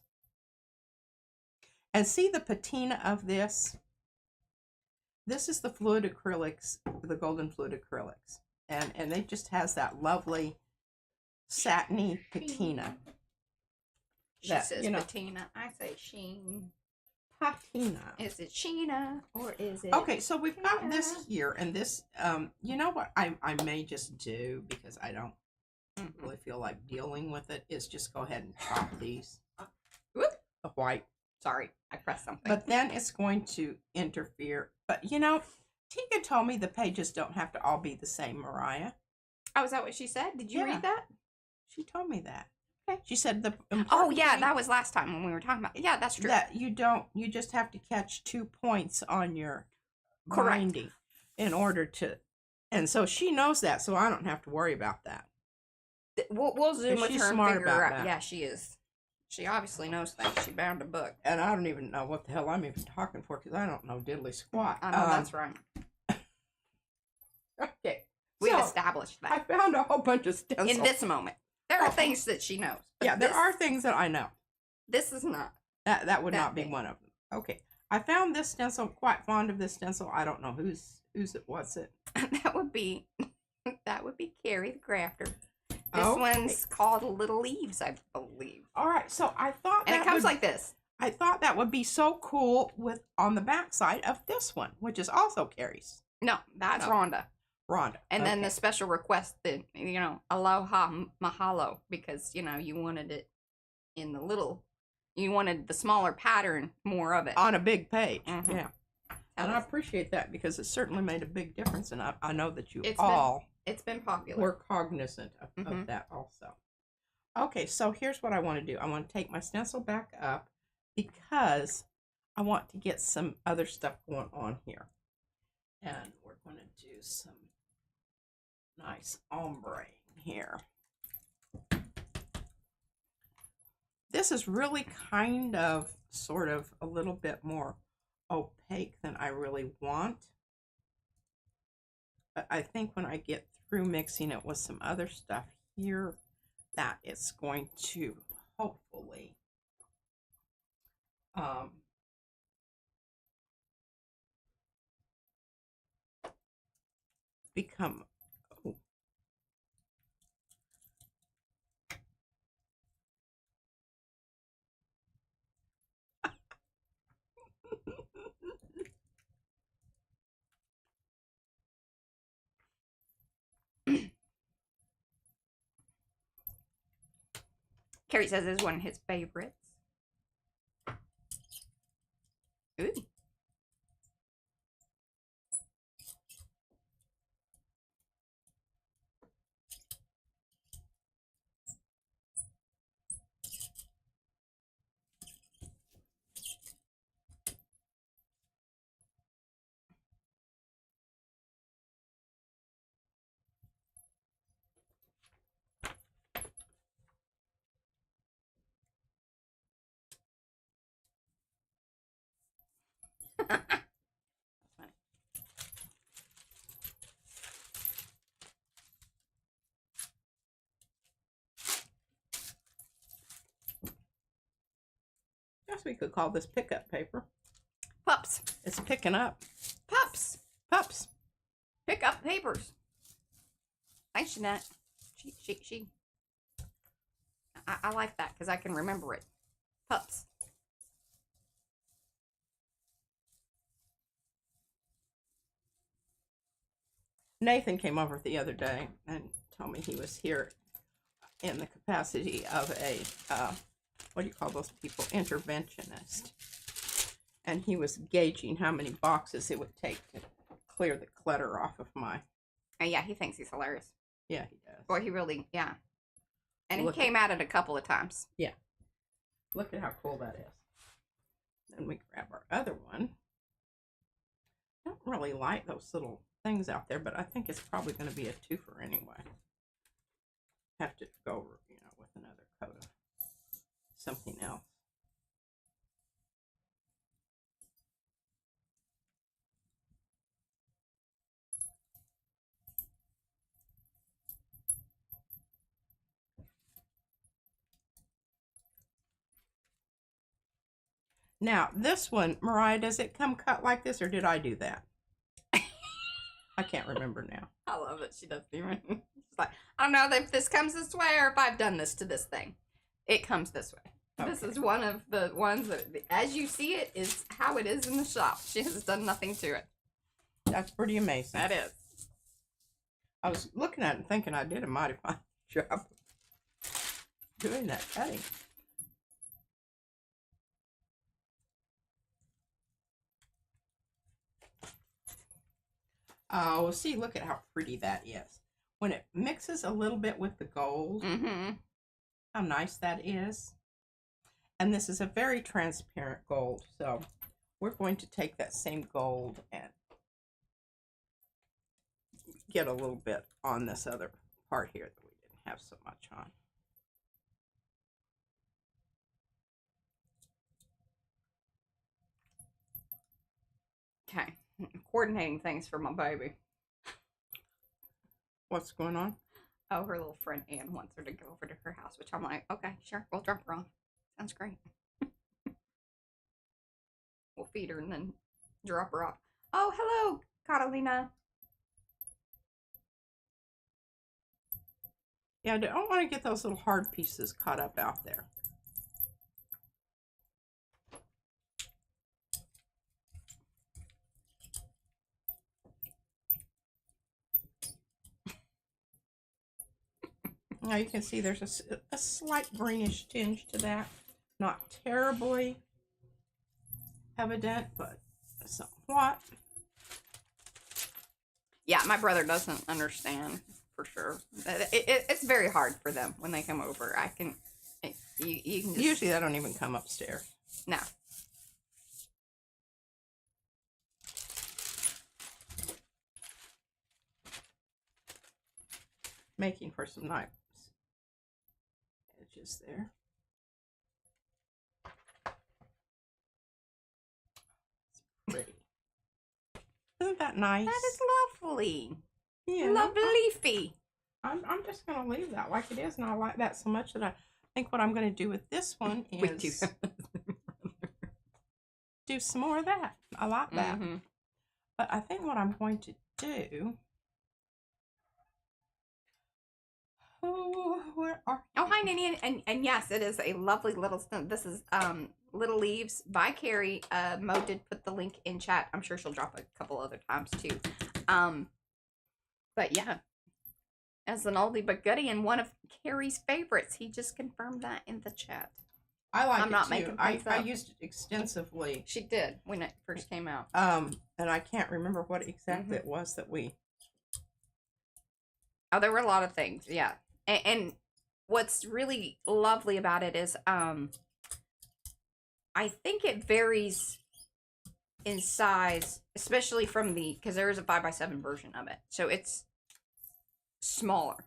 And see the patina of this? This is the fluid acrylics, the golden fluid acrylics. And it just has that lovely satiny patina. She says patina. I say sheen. Patina. Is it Sheena or is it... Okay, so we've got this here, and this, you know what I may just do, because I don't really feel like dealing with it, is just go ahead and chop these. Whoop. The white. Sorry, I pressed something. But then it's going to interfere. But, Tika told me the pages don't have to all be the same, Mariah. Oh, is that what she said? Did you read that? She told me that. Okay. She said the Oh, yeah, that was last time when we were talking about... Yeah, that's true. That you just have to catch 2 points on your binding in order to... And so she knows that, so I don't have to worry about that. We'll Zoom with her and smart figure about out. that. Yeah, she is. She obviously knows things. She bound a book. And I don't even know what the hell I'm even talking for, because I don't know diddly squat. I know, that's right. Okay. We've established that. I found a whole bunch of stencils. In this moment. There are things that she knows. Yeah, there are things that I know. This is not. That would not be one of them. Okay. I found this stencil, quite fond of this stencil. I don't know whose it was. That would be Carrie the Crafter. This one's called Little Leaves, I believe. All right, so I thought and it comes like this. I thought that would be so cool on the back side of this one, which is also Carrie's. No, that's Rhonda. And then the special request that, aloha mahalo, because, you wanted it in you wanted the smaller pattern, more of it. On a big page, yeah. And I appreciate that, because it certainly made a big difference, and I know that it's been popular. We're cognizant of that also. Okay, so here's what I want to do. I want to take my stencil back up because I want to get some other stuff going on here. And we're going to do some nice ombre here. This is really kind of, sort of, a little bit more opaque than I really want. But I think when I get through mixing it with some other stuff here, that it's going to hopefully become, oh, Carrie says this is one of his favorites. Ooh. guess we could call this pickup paper. Pups. It's picking up. Pups. Pups. Pick up papers. Thanks, Jeanette. She. I like that because I can remember it. Pups. Nathan came over the other day and told me he was here in the capacity of a, what do you call those people? Interventionist. And he was gauging how many boxes it would take to clear the clutter off of my... Oh, yeah, he thinks he's hilarious. Yeah, he does. Boy, he really, yeah. And Look he came at it a couple of times. Yeah. Look at how cool that is. Then we grab our other one. I don't really like those little things out there, but I think it's probably going to be a twofer anyway. Have to go, with another coat of something else. Now, this one, Mariah, does it come cut like this, or did I do that? I can't remember now. I love it. She doesn't even. She's like, I don't know if this comes this way or if I've done this to this thing. It comes this way. Okay. This is one of the ones that, as you see it, is how it is in the shop. She has done nothing to it. That's pretty amazing. That is. I was looking at it and thinking I did a mighty fine job doing that cutting. Oh, see, look at how pretty that is. When it mixes a little bit with the gold, how nice that is. And this is a very transparent gold, so we're going to take that same gold and get a little bit on this other part here that we didn't have so much on. Okay. Coordinating things for my baby. What's going on? Oh, her little friend Ann wants her to go over to her house, which I'm like, okay, sure, we'll drop her off. Sounds great. We'll feed her and then drop her off. Oh, hello, Catalina. Yeah, I don't want to get those little hard pieces caught up out there. Now you can see there's a slight greenish tinge to that. Not terribly evident, but somewhat. Yeah, my brother doesn't understand for sure. It's very hard for them when they come over. You can just, usually I don't even come upstairs. No. Making for some nice edges there. It's pretty. Isn't that nice? That is lovely. Yeah. Lovely. I'm just going to leave that like it is, and I like that so much that I think what I'm going to do with this one is do some more of that. I like that. Mm-hmm. But I think what I'm going to do... Oh, where are you? Oh, hi, Nini. And yes, it is a lovely little... This is Little Leaves by Carrie. Mo did put the link in chat. I'm sure she'll drop a couple other times, too. But yeah, as an oldie but goodie and one of Carrie's favorites. He just confirmed that in the chat. I like it too. Making things up. I used it extensively. She did when it first came out. And I can't remember what exactly it was that we... Oh, there were a lot of things, yeah. And what's really lovely about it is, I think it varies in size, especially from because there is a 5x7 version of it. So it's smaller.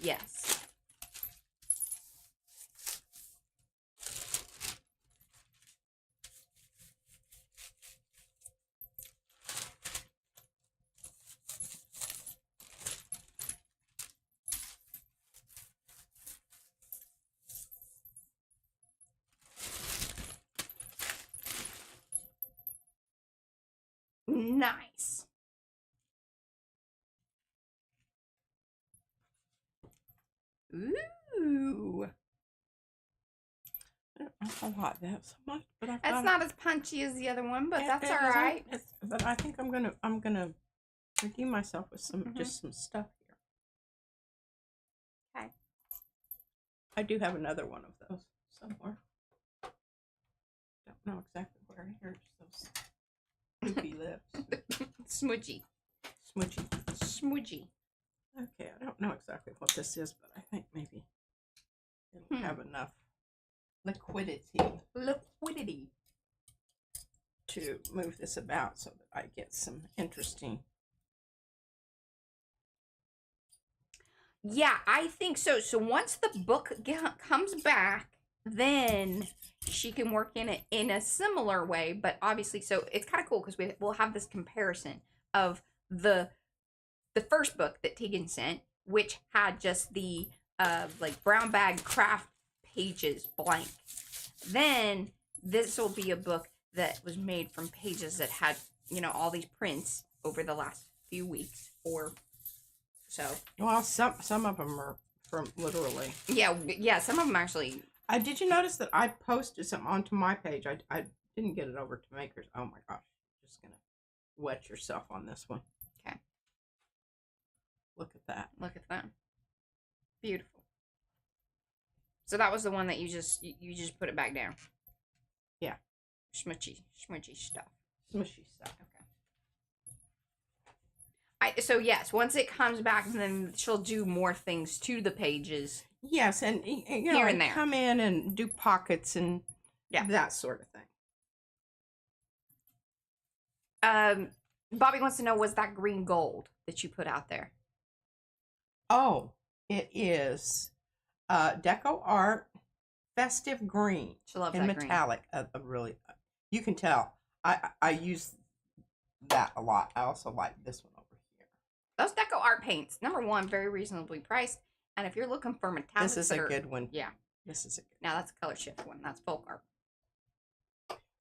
Yes. Nice. Ooh. I like that so much, but it's not as punchy as the other one, but that's all right. But I think I'm gonna redeem myself with some just some stuff here. Okay. I do have another one of those somewhere. Don't know exactly where. Here's those poopy lips. Smudgy. Okay, I don't know exactly what this is, but I think maybe it'll have enough liquidity to move this about so that I get some interesting. Yeah, I think so. So once the book comes back, then she can work in it in a similar way, but obviously, so it's kind of cool because we'll have this comparison of the first book that Tegan sent, which had just the like brown bag craft pages blank. Then this will be a book that was made from pages that had, you know, all these prints over the last few weeks or so. Well, some of them are from literally. Yeah, some of them actually. Did you notice that I posted something onto my page? I didn't get it over to Makers. Oh my gosh, you're just gonna wet yourself on this one. Okay. Look at that. Look at that. Beautiful. So that was the one that you just put it back down. Yeah. Smushy stuff. Smushy stuff. Okay. So yes, once it comes back, then she'll do more things to the pages. Yes, and you know, here and there. Come in and do pockets and that sort of thing. Bobby wants to know, was that green gold that you put out there? Oh, it is Deco Art Festive Green. She loves in that metallic. Really, you can tell. I use that a lot. I also like this one over here. Those Deco Art paints, number one, very reasonably priced. And if you're looking for metallics, this is a good one. Yeah. This is a good one. Now that's a color shift one. That's folk art.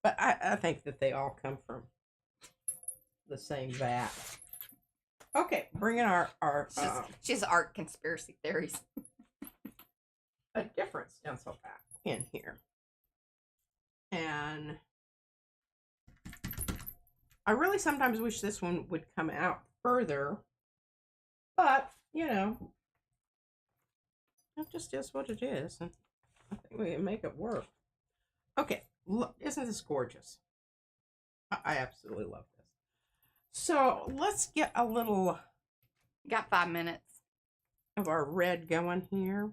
But I think that they all come from the same vat. Okay, bringing our she has art conspiracy theories. A different stencil pack in here. And I really sometimes wish this one would come out further. But, you know, it just is what it is. And I think we can make it work. Okay, look, isn't this gorgeous? I absolutely love this. So let's get a little Got 5 minutes of our red going here.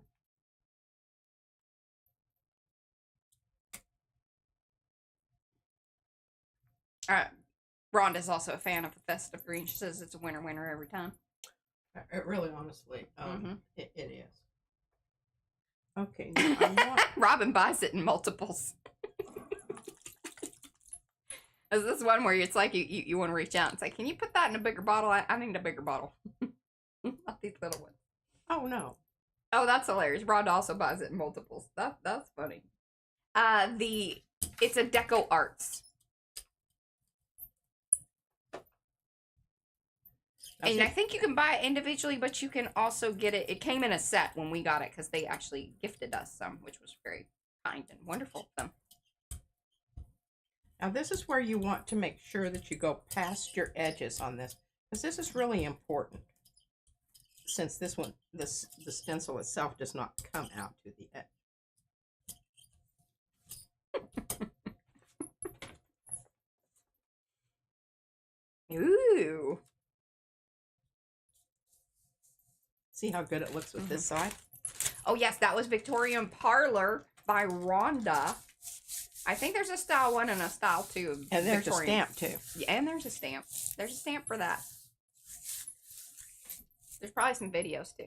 Rhonda's also a fan of the festive green. She says it's a winner every time. It really, honestly, it is. Okay. Robin buys it in multiples. Is this one where it's like you want to reach out and say, can you put that in a bigger bottle? I need a bigger bottle. Not these little ones. Oh, no. Oh, that's hilarious. Rhonda also buys it in multiples. That's funny. It's a Deco Arts. And I think you can buy it individually, but you can also get it. It came in a set when we got it because they actually gifted us some, which was very kind and wonderful of them. Now, this is where you want to make sure that you go past your edges on this, because this is really important. Since this one, the stencil itself does not come out to the edge. Ooh. See how good it looks with this side? Oh, yes, that was Victorian Parlor by Rhonda. I think there's a style 1 and a style 2. And there's Victorian. A stamp, too. Yeah, and there's a stamp. There's a stamp for that. There's probably some videos, too.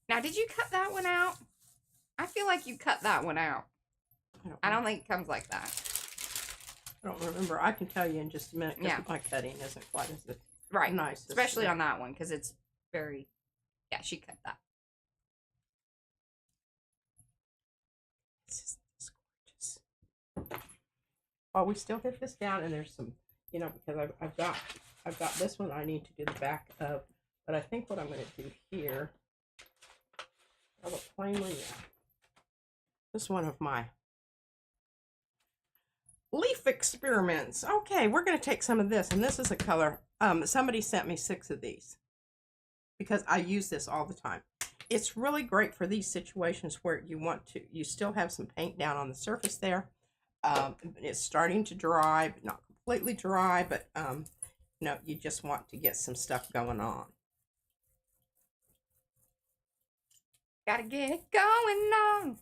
Now, did you cut that one out? I feel like you cut that one out. I don't think it comes like that. I don't remember. I can tell you in just a minute because my cutting isn't quite as nice. Especially on that one because it's very, yeah, she cut that. This is gorgeous. Oh, we still hit this down, and there's some, because I've got this one I need to do the back of, but I think what I'm going to do here, a plain one, yeah. This is one of my leaf experiments. Okay, we're going to take some of this, and this is a color. Somebody sent me 6 of these because I use this all the time. It's really great for these situations where you still have some paint down on the surface there. It's starting to dry, but not completely dry, but you just want to get some stuff going on. Gotta get it going on.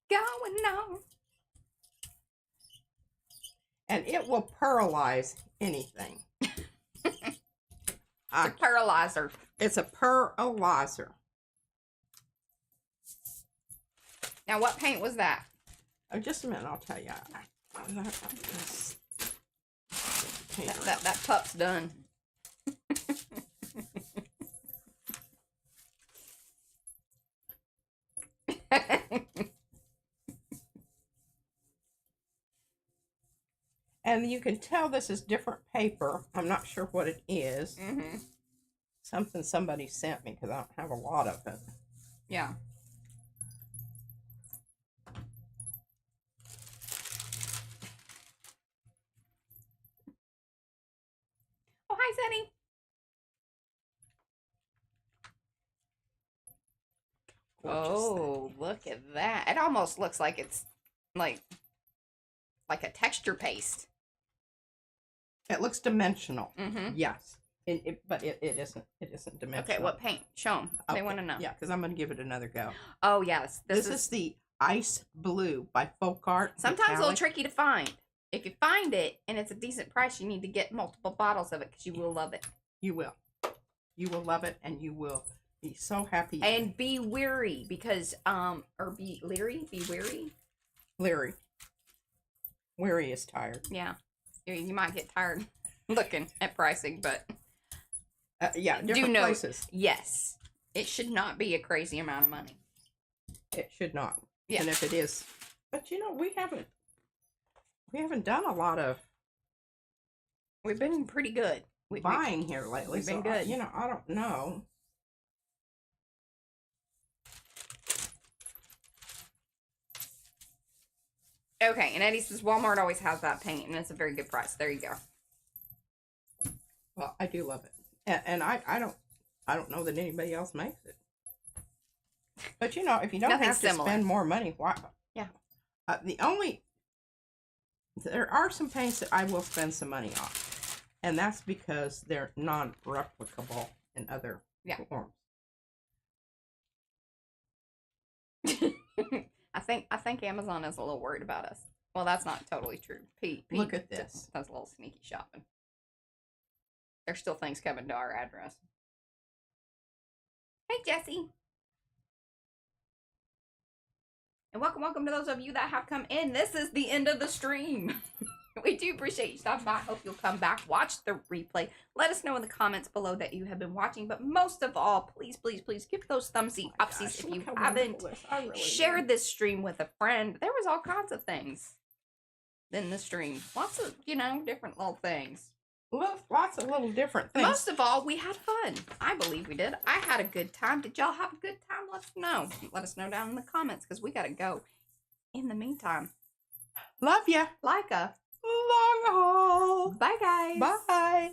Going on. And it will pearlize anything. It's a pearlizer. It's a pearlizer. Now, what paint was that? Oh, just a minute, I'll tell you. That pup's done. And you can tell this is different paper. I'm not sure what it is. Mm-hmm. Something somebody sent me because I don't have a lot of it. Yeah. Oh, hi, Sunny. Oh, look at that. It almost looks like it's like a texture paste. It looks dimensional. Mm-hmm. Yes. But it isn't. It isn't dimensional. Okay, what paint? Show them. They want to know. Yeah, because I'm going to give it another go. Oh, yes. This is the Ice Blue by Folk Art. Sometimes a little tricky to find. If you find it and it's a decent price, you need to get multiple bottles of it because you will love it. You will. You will love it, and you will be so happy. And be weary because, or be leery? Be weary? Leery. Weary is tired. Yeah. You might get tired looking at pricing, but... yeah, different places. Yes. It should not be a crazy amount of money. It should not. Yeah. And if it is... But, we haven't done a lot of... We've been pretty good. Buying here lately. We've been good. I don't know. Okay, and Eddie says Walmart always has that paint, and it's a very good price. There you go. Well, I do love it, and I don't know that anybody else makes it. But if you don't have to spend more money, why? Yeah. The only there are some paints that I will spend some money on. And that's because they're non-replicable in other forms. I think Amazon is a little worried about us. Well, that's not totally true. Pete look at this. That's a little sneaky shopping. There's still things coming to our address. Hey, Jesse. And welcome to those of you that have come in. This is the end of the stream. We do appreciate you stopping by. Hope you'll come back, watch the replay. Let us know in the comments below that you have been watching. But most of all, please give those thumbsy upsies if you haven't shared this stream with a friend. There was all kinds of things in the stream. Lots of, different little things. Lots of little different things. Most of all, we had fun. I believe we did. I had a good time. Did y'all have a good time? Let us know. Let us know down in the comments because we got to go. In the meantime, love ya. Like a long haul. Bye, guys. Bye.